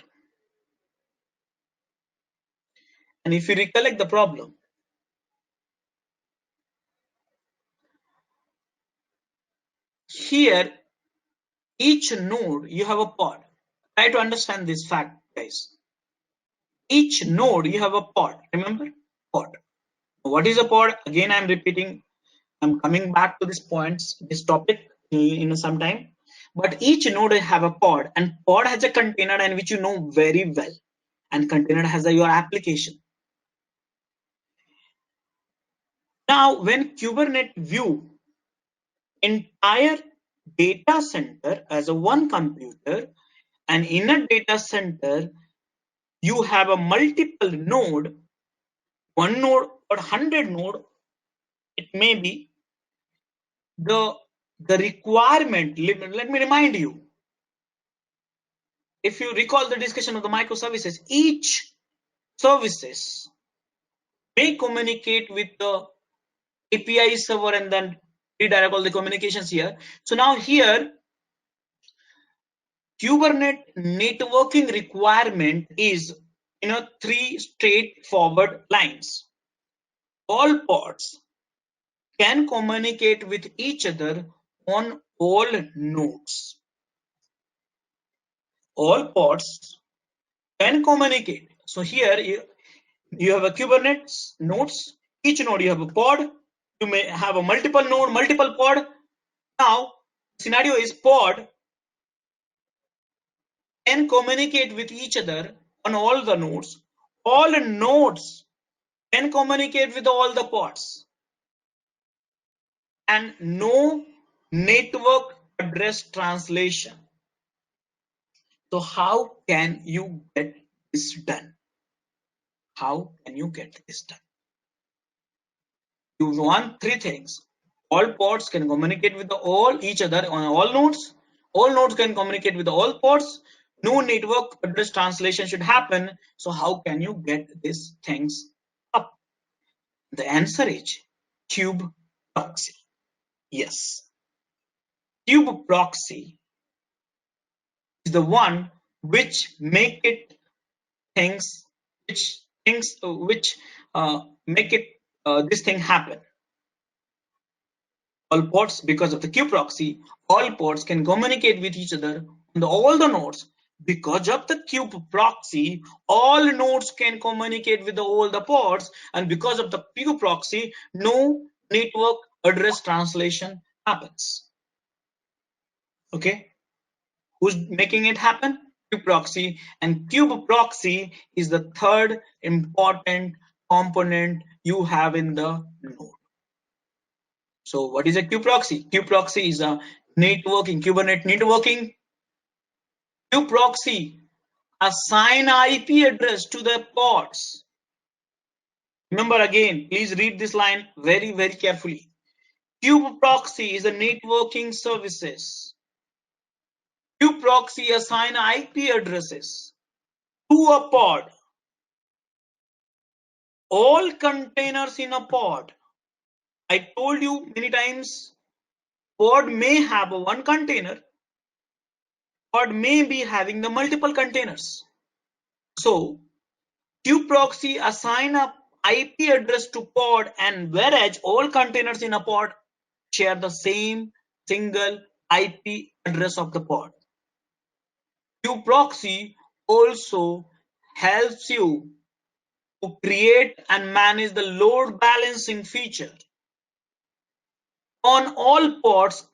and if you recollect the problem, here each node you have a pod. Try to understand this fact, guys. Each node you have a pod. Remember, pod. What is a pod? Again, I'm repeating. I'm coming back to this points, this topic in some time. But each node have a pod, and pod has a container, and which you know very well, and container has your application. Now, when Kubernetes view entire data center as a one computer, and in a data center you have a multiple node, one node or 100 node, it may be the requirement. Let me remind you, if you recall the discussion of the microservices, each services may communicate with the API server and then redirect all the communications here. So now here Kubernetes networking requirement is three straightforward lines. All pods can communicate with each other on all nodes. All pods can communicate. So here you have a Kubernetes nodes. Each node you have a pod. You may have a multiple node, multiple pod. Now scenario is pod can communicate with each other on all the nodes. All nodes can communicate with all the pods, and no network address translation. So how can you get this done? How can you get this done? You want three things. All pods can communicate with each other on all nodes. All nodes can communicate with all pods. No network address translation should happen. So how can you get these things up? The answer is kube proxy. Yes, kube proxy is the one which make it things which make it this thing happen. All ports, because of the kube proxy, all ports can communicate with each other on all the nodes. Because of the kube proxy, all nodes can communicate with all the ports, and because of the kube proxy, no network address translation happens. Okay, who's making it happen? Kube proxy, and kube proxy is the third important component you have in the node. So what is a kube proxy? Kube proxy is a networking, Kubernetes networking. Kube proxy assign IP address to the pods. Remember again, please read this line very, very carefully. Kube proxy is a networking services. Kube proxy assign IP addresses to a pod. All containers in a pod. I told you many times, pod may have one container, pod may be having the multiple containers. So kube proxy assign a IP address to pod, and whereas all containers in a pod share the same single IP address of the pod. Kube proxy also helps you to create and manage the load balancing feature on all pods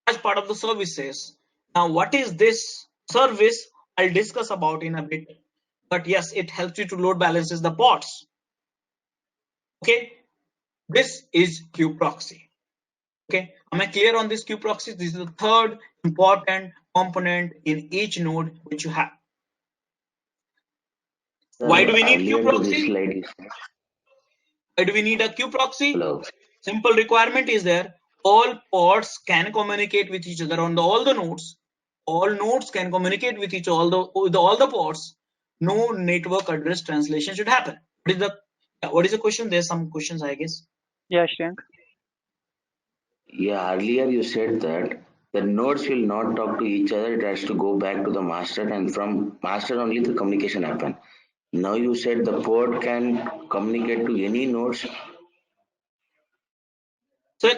as part of the services. Now, what is this service? I'll discuss about in a bit. But yes, it helps you to load balances the pods. Okay, this is kube proxy. Okay, am I clear on this kube proxy? This is the third important component in each node which you have. Why do we need kube proxy? Why do we need a kube proxy? Hello. Simple requirement is there. All pods can communicate with each other on all the nodes. All nodes can communicate with each other with all the pods. No network address translation should happen. What is the question? There's some questions, I guess. Yeah, Shriyank. Yeah, earlier you said that the nodes will not talk to each other. It has to go back to the master, and from master only the communication happen. Now you said the pod can communicate to any nodes. So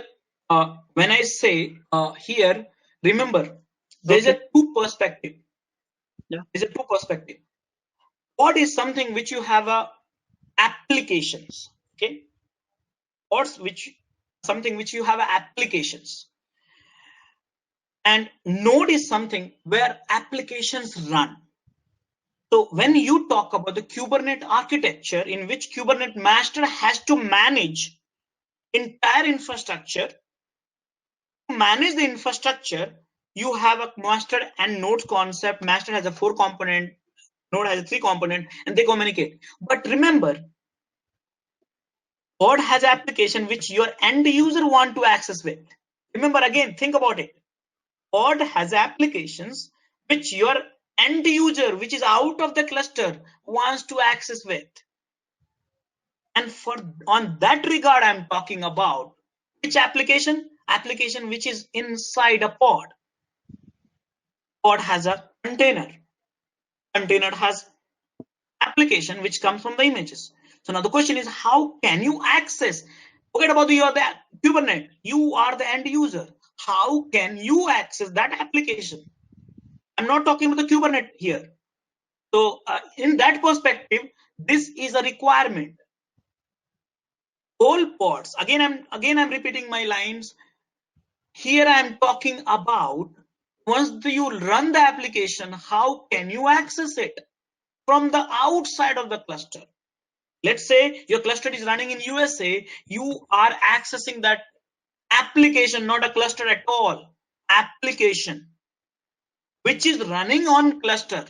when I say here, remember, there's a two perspective. Yeah. There's a two perspective. Pod is something which you have applications. Okay. Pods something which you have applications. And node is something where applications run. So when you talk about the Kubernetes architecture in which Kubernetes master has to manage entire infrastructure, to manage the infrastructure, you have a master and node concept. Master has a 4 component, node has a 3 component, and they communicate. But remember, pod has application which your end user want to access with. Remember again, think about it. Pod has applications which your end user, which is out of the cluster, wants to access with. And on that regard, I'm talking about which application? Application which is inside a pod. Pod has a container. Container has application which comes from the images. So now the question is, how can you access? Forget about you are the Kubernetes. You are the end user. How can you access that application? I'm not talking about the Kubernetes here. So in that perspective, this is a requirement. All pods. Again, I'm repeating my lines. Here I'm talking about once you run the application, how can you access it from the outside of the cluster? Let's say your cluster is running in USA. You are accessing that application, not a cluster at all. Application which is running on cluster,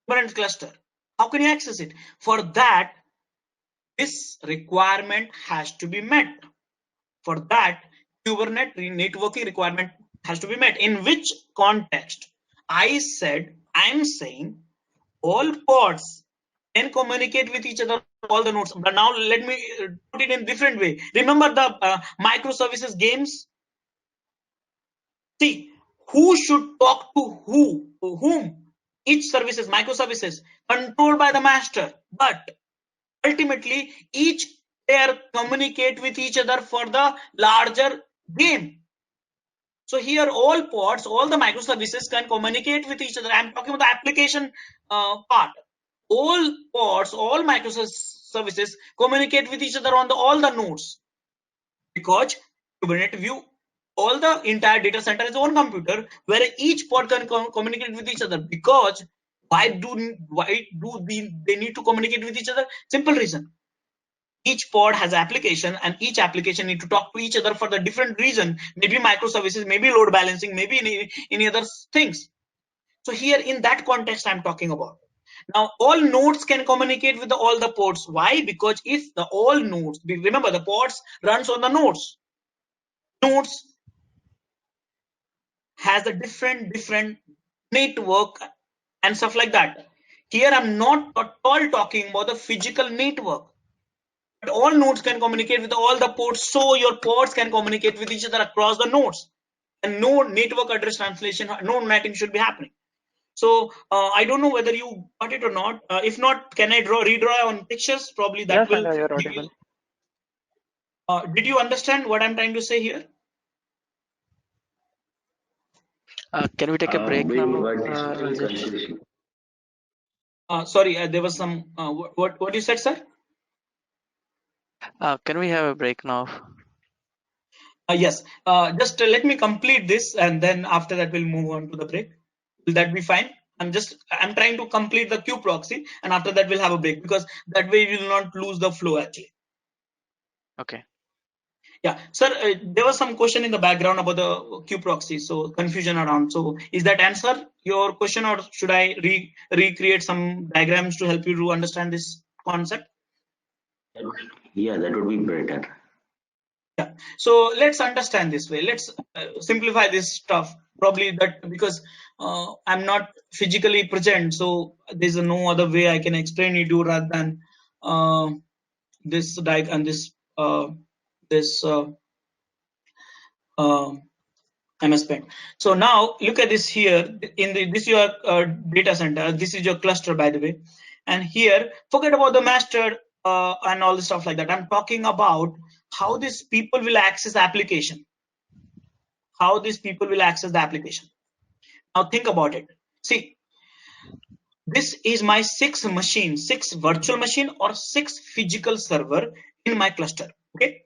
Kubernetes cluster. How can you access it? For that, this requirement has to be met. For that, Kubernetes networking requirement has to be met. In which context? I said I'm saying all pods can communicate with each other, all the nodes. But now let me put it in different way. Remember the microservices games? See, who should talk to whom? Each services, microservices, controlled by the master. But ultimately, each pair communicate with each other for the larger game. So here all pods, all the microservices can communicate with each other. I'm talking about the application part. All pods, all microservices communicate with each other on all the nodes, because Kubernetes view all the entire data center as one computer where each pod can communicate with each other. Because why do they need to communicate with each other? Simple reason. Each pod has application, and each application need to talk to each other for the different reason. Maybe microservices, maybe load balancing, maybe any other things. So here in that context I'm talking about. Now all nodes can communicate with all the pods. Why? Because if the all nodes, remember the pods runs on the nodes. Nodes has a different network and stuff like that. Here I'm not at all talking about the physical network. But all nodes can communicate with all the ports, so your ports can communicate with each other across the nodes, and no network address translation, no netting should be happening. So I don't know whether you got it or not. If not, can I redraw on pictures? Probably that Yes, will Sanjay, you're give you. audible. Did you understand what I'm trying to say here? Can we take a break Wait, now, but still Rajesh? confusion. Sorry, there was some. What you said, sir? Can we have a break now? Yes. Just let me complete this, and then after that we'll move on to the break. Will that be fine? I'm trying to complete the queue proxy, and after that we'll have a break, because that way we will not lose the flow actually. Okay. Yeah, sir, there was some question in the background about the queue proxy, so confusion around. So is that answer your question, or should I recreate some diagrams to help you to understand this concept? Yeah, that would be better. Yeah. So let's understand this way. Let's simplify this stuff. Probably that because I'm not physically present, so there's no other way I can explain it to rather than this diagram, this MS Paint. So now look at this here. This your data center. This is your cluster, by the way. And here, forget about the master and all the stuff like that. I'm talking about how these people will access the application. How these people will access the application. Now think about it. See, this is my 6 virtual machine or 6 physical server in my cluster. Okay.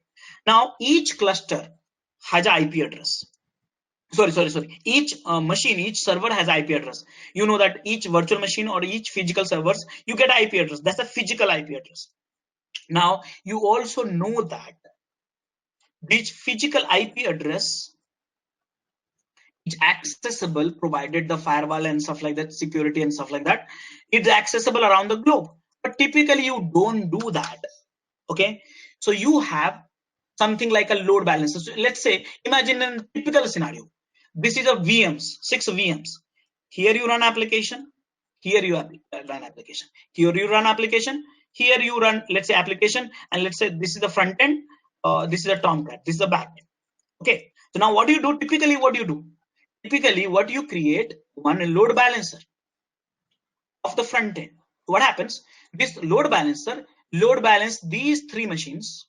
Now each cluster has an IP address. Sorry. Each machine, each server has IP address. You know that each virtual machine or each physical servers, you get IP address. That's a physical IP address. Now you also know that each physical IP address is accessible, provided the firewall and stuff like that, security and stuff like that. It's accessible around the globe. But typically you don't do that. Okay, so you have something like a load balancer. So let's say, imagine a typical scenario. This is a VMs, 6 VMs. Here you run application. Here you run application. Here you run application. Here you run, let's say, application. And let's say this is the front end. This is a Tomcat. This is the back end. Okay. So now what do you do? Typically, what do you do? Typically, what you create one load balancer of the front end. What happens? This load balancer load balance these 3 machines.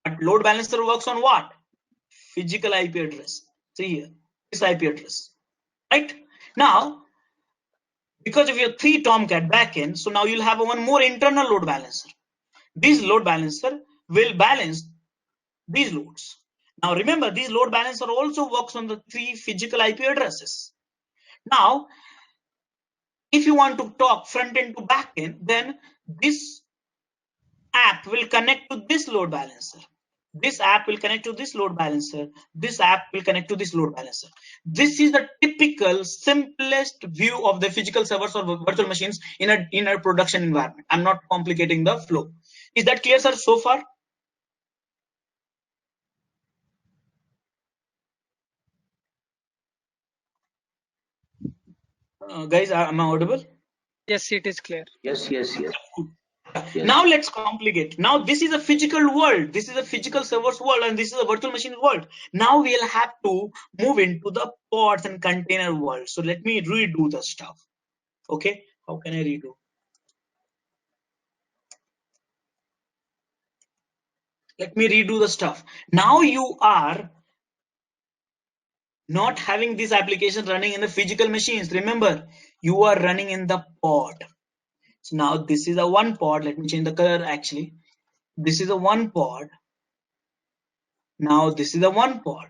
But load balancer works on what? Physical IP address. See here, this IP address. Right? Now, because of your 3 Tomcat backend, so now you'll have one more internal load balancer. This load balancer will balance these loads. Now remember, these load balancer also works on the 3 physical IP addresses. Now, if you want to talk front end to back end, then this app will connect to this load balancer. This app will connect to this load balancer. This app will connect to this load balancer. This is the typical simplest view of the physical servers or virtual machines in a production environment. I'm not complicating the flow. Is that clear, sir, so far? Guys, am I audible? Yes, it is clear. Yes, yes, yes. Yes. Now let's complicate. Now this is a physical world. This is a physical server's world, and this is a virtual machine world. Now we'll have to move into the pods and container world. So let me redo the stuff. Okay, how can I redo? Let me redo the stuff. Now you are not having this application running in the physical machines. Remember, you are running in the pod. So now this is a one pod. Let me change the color actually. This is a one pod. Now this is the one pod.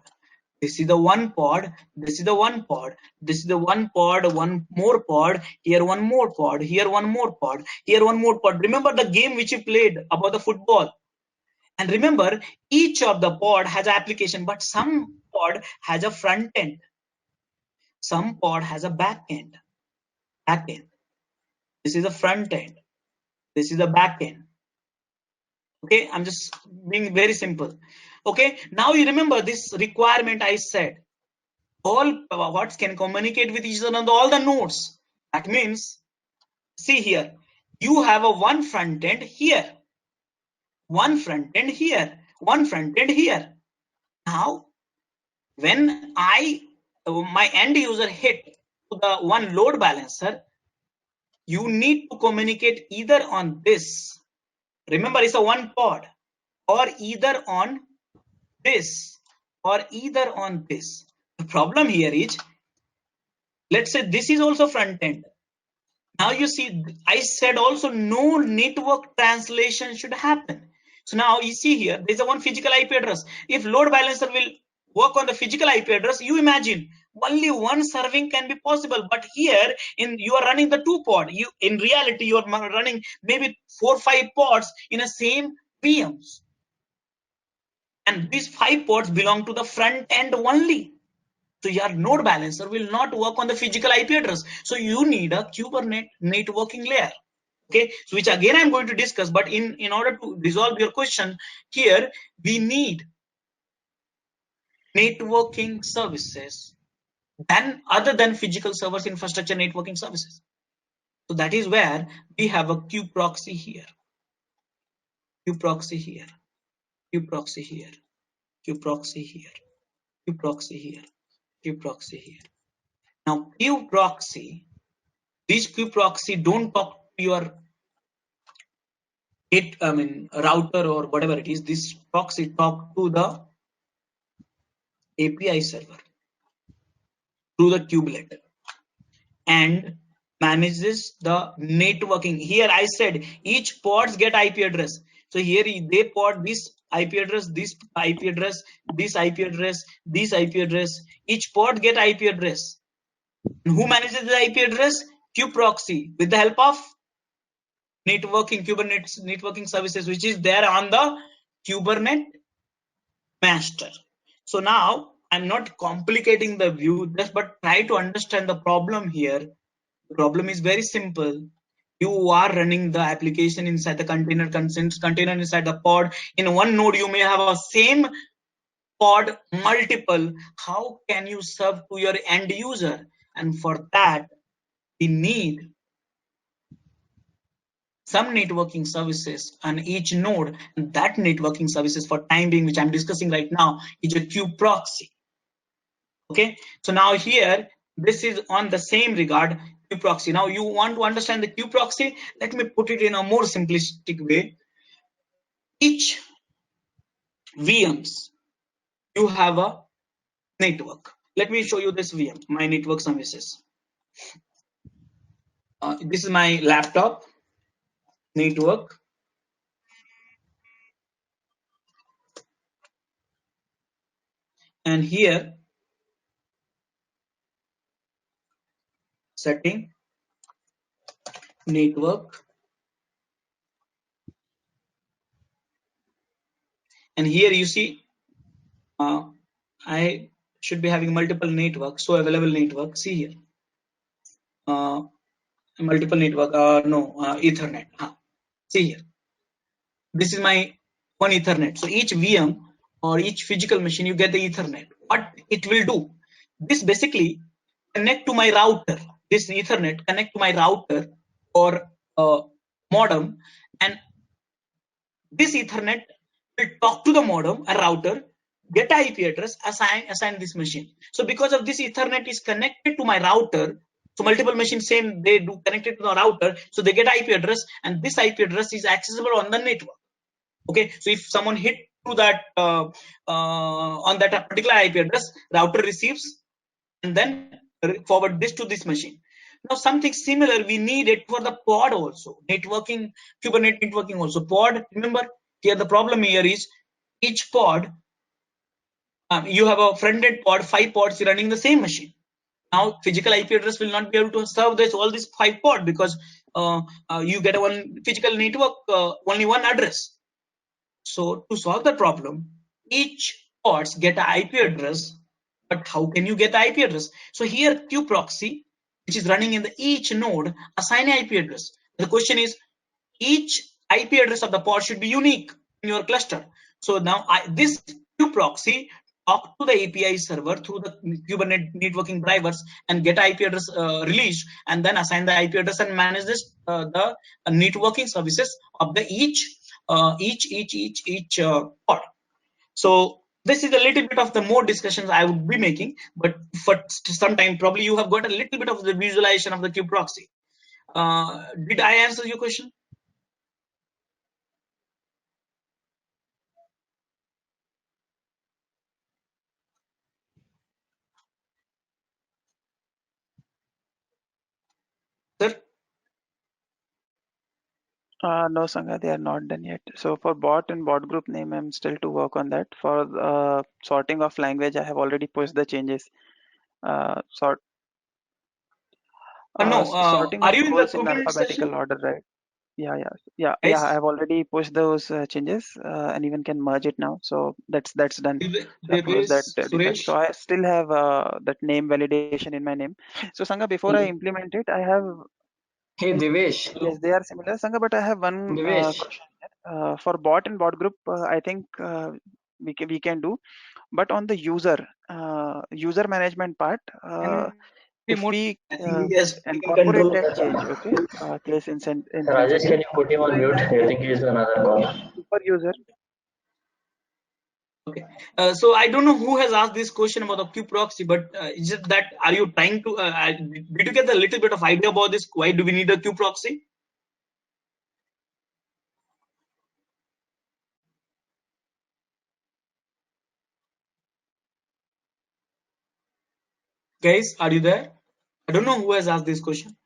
This is the one pod. This is the one pod. This is the one pod. One more pod. Here one more pod. Here one more pod. Here one more pod. Remember the game which you played about the football. And remember, each of the pod has an application, but some pod has a front end. Some pod has a back end. Back end. This is the front end. This is the back end. Okay, I'm just being very simple. Okay, now you remember this requirement I said. All pods can communicate with each other on all the nodes. That means, see here, you have a one front end here, one front end here, one front end here. Now, when my end user hit to the one load balancer, you need to communicate either on this. Remember, it's a one pod, or either on this, or either on this. The problem here is, let's say this is also front end. Now you see, I said also no network translation should happen. So now you see here, there's a one physical IP address. If load balancer will work on the physical IP address, you imagine only one serving can be possible. But here, you are running the two pod. In reality, you are running maybe 4 or 5 pods in the same VMs. And these 5 pods belong to the front end only. So your load balancer will not work on the physical IP address. So you need a Kubernetes networking layer. Okay, so which again I'm going to discuss, but in order to resolve your question here, we need networking services other than physical servers infrastructure networking services. So that is where we have a kubeproxy here, kubeproxy here, kubeproxy here, kubeproxy here, kubeproxy here, kubeproxy here. Now kubeproxy, these kubeproxy don't talk to your router or whatever it is. This proxy talk to the API server through the kubelet and manages the networking. Here I said each pods get IP address. So here they pod this IP address, this IP address, this IP address, this IP address. Each pod get IP address. And who manages the IP address? kubeproxy with the help of networking, Kubernetes networking services, which is there on the Kubernetes master. So now I'm not complicating the view, but try to understand the problem here. The problem is very simple. You are running the application inside the container inside the pod. In one node, you may have a same pod multiple. How can you serve to your end user? And for that, we need some networking services on each node, and that networking services for time being, which I'm discussing right now, is a kubeproxy. Okay, so now here this is on the same regard, kubeproxy. Now you want to understand the kubeproxy, let me put it in a more simplistic way. Each VMs, you have a network. Let me show you this VM, my network services. This is my laptop network. And here, setting, network. And here you see, I should be having multiple networks, so available network. See here, multiple network, Ethernet. See here, this is my one Ethernet. So each VM or each physical machine, you get the Ethernet. What it will do? This basically connect to my router. this Ethernet connect to my router or modem, and this Ethernet will talk to the modem, a router, get an IP address, assign this machine. So because of this, Ethernet is connected to my router. So multiple machines, same they do connected to the router, so they get IP address, and this IP address is accessible on the network. Okay, so if someone hit to that on that particular IP address, router receives and then forward this to this machine. Now something similar we need it for the pod also, networking, Kubernetes networking also. Pod, remember here the problem here is each pod, you have a front-end pod, 5 pods running the same machine. Now physical IP address will not be able to serve this all these 5 pod because you get one physical network, only one address. So to solve the problem, each pods get an IP address, but how can you get the IP address? So here kubeproxy, which is running in the each node, assign an IP address. The question is, each IP address of the pod should be unique in your cluster. So now this kubeproxy talk to the API server through the Kubernetes networking drivers and get IP address released, and then assign the IP address and manage this the networking services of the each pod. So this is a little bit of the more discussions I would be making, but for some time probably you have got a little bit of the visualization of the kubeproxy. Did I answer your question? Sir? No, Sangha, they are not done yet. So for bot and bot group name, I'm still to work on that. For sorting of language, I have already pushed the changes. Sort No, sorting are of you in the roles in Kubernetes alphabetical session, order, right? Yeah. guys? I have already pushed those changes and even can merge it now. So that's done. So I've There closed that is defect. So Suresh. I still have that name validation in my name. So Sangha, before I implement it, I have Hey Devesh, yes, they are similar, Sangha, but I have one Devesh, question here. For bot and bot group, I think we can do, but on the user management part, Can we if move? we I think he has taken incorporate control of that that. change, okay, case Rajesh, insensitive can you put him on mute? I think he's another call. super user. Okay. So I don't know who has asked this question about the kubeproxy, but is it that are you trying to? Did you get a little bit of idea about this? Why do we need a kubeproxy? Guys, are you there? I don't know who has asked this question.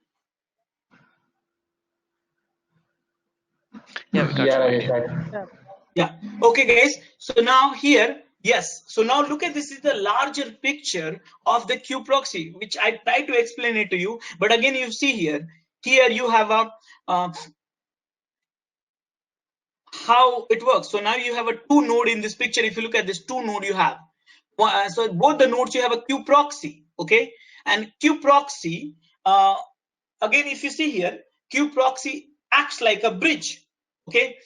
Yeah, we got Yeah, your Rajesh, idea. Yeah, Yeah. Okay, guys. So now here, yes. So now look at this is the larger picture of the kubeproxy, which I tried to explain it to you. But again, you see here, you have a how it works. So now you have a 2 node in this picture. If you look at this 2 node you have, so both the nodes you have a kubeproxy, okay, and kubeproxy again if you see here, kubeproxy acts like a bridge, okay.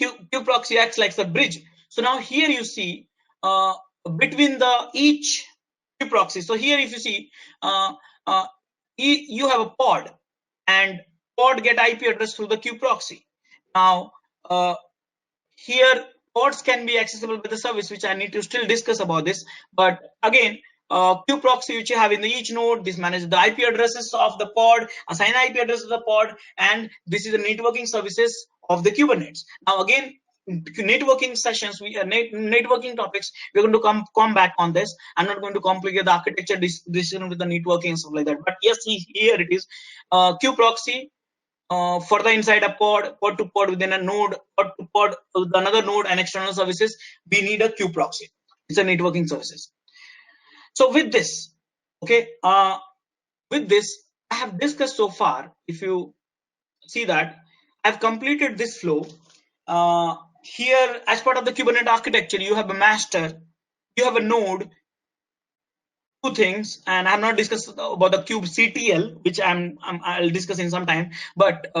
Kubeproxy acts like a bridge. So now here you see between the each kubeproxy. So here if you see uh, you have a pod, and pod get IP address through the kubeproxy. Now here pods can be accessible by the service, which I need to still discuss about this. But again, kubeproxy which you have in the each node, this manages the IP addresses of the pod, assign IP address of the pod, and this is the networking services of the Kubernetes. Now again, networking sessions, networking topics, we're going to come back on this. I'm not going to complicate the architecture decision with the networking and stuff like that. But yes, here it is, kubeproxy for the inside a pod to pod within a node, pod to pod with another node and external services, we need a kubeproxy. It's a networking services. So with this, okay, with this, I have discussed so far. If you see that, I've completed this flow. Here, as part of the Kubernetes architecture, you have a master, you have a node, two things, and I have not discussed about the kubectl, which I'll discuss in some time. But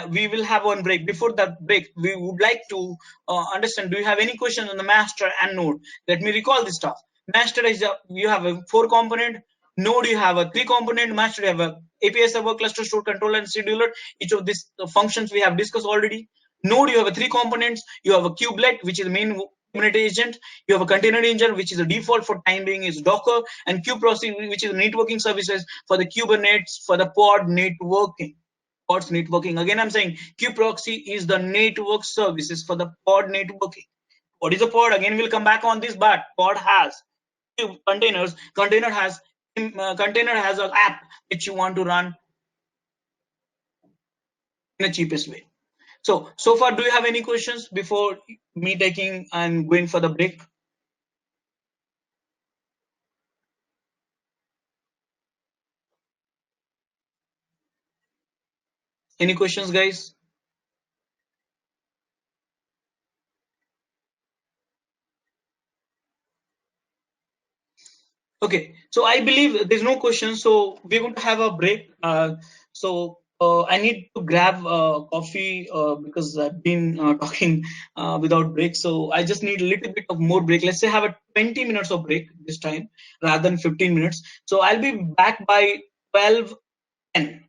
we will have one break. Before that break, we would like to understand. Do you have any questions on the master and node? Let me recall this stuff. Master is you have a 4 component Node, you have a 3-component master, you have a API server, cluster, store, controller, and scheduler. Each of these functions we have discussed already. Node, you have a 3 components. You have a kubelet, which is the main Kubernetes agent. You have a container engine, which is the default for time being is Docker, and kubeproxy, which is networking services for the Kubernetes for the pod networking. Pods networking. Again, I'm saying kubeproxy is the network services for the pod networking. What is a pod? Again, we'll come back on this, but pod has containers. Container has an app which you want to run in the cheapest way. So far, do you have any questions before me taking and going for the break? Any questions, guys? Okay, so I believe there's no question. So we're going to have a break. I need to grab coffee because I've been talking without break. So I just need a little bit of more break. Let's say have a 20 minutes of break this time rather than 15 minutes. So I'll be back by 12:10.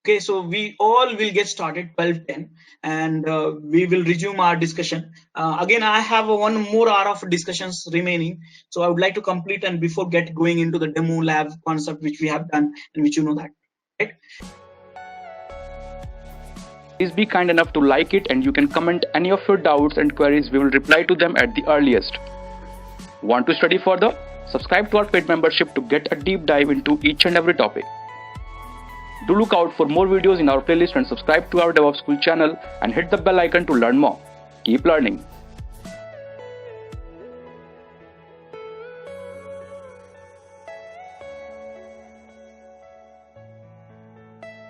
Okay, so we all will get started 12:10 and we will resume our discussion. Again, I have one more hour of discussions remaining. So I would like to complete and before get going into the demo lab concept, which we have done and which you know that, right? Please be kind enough to like it, and you can comment any of your doubts and queries. We will reply to them at the earliest. Want to study further? Subscribe to our paid membership to get a deep dive into each and every topic. Do look out for more videos in our playlist and subscribe to our DevOps School channel and hit the bell icon to learn more. Keep learning.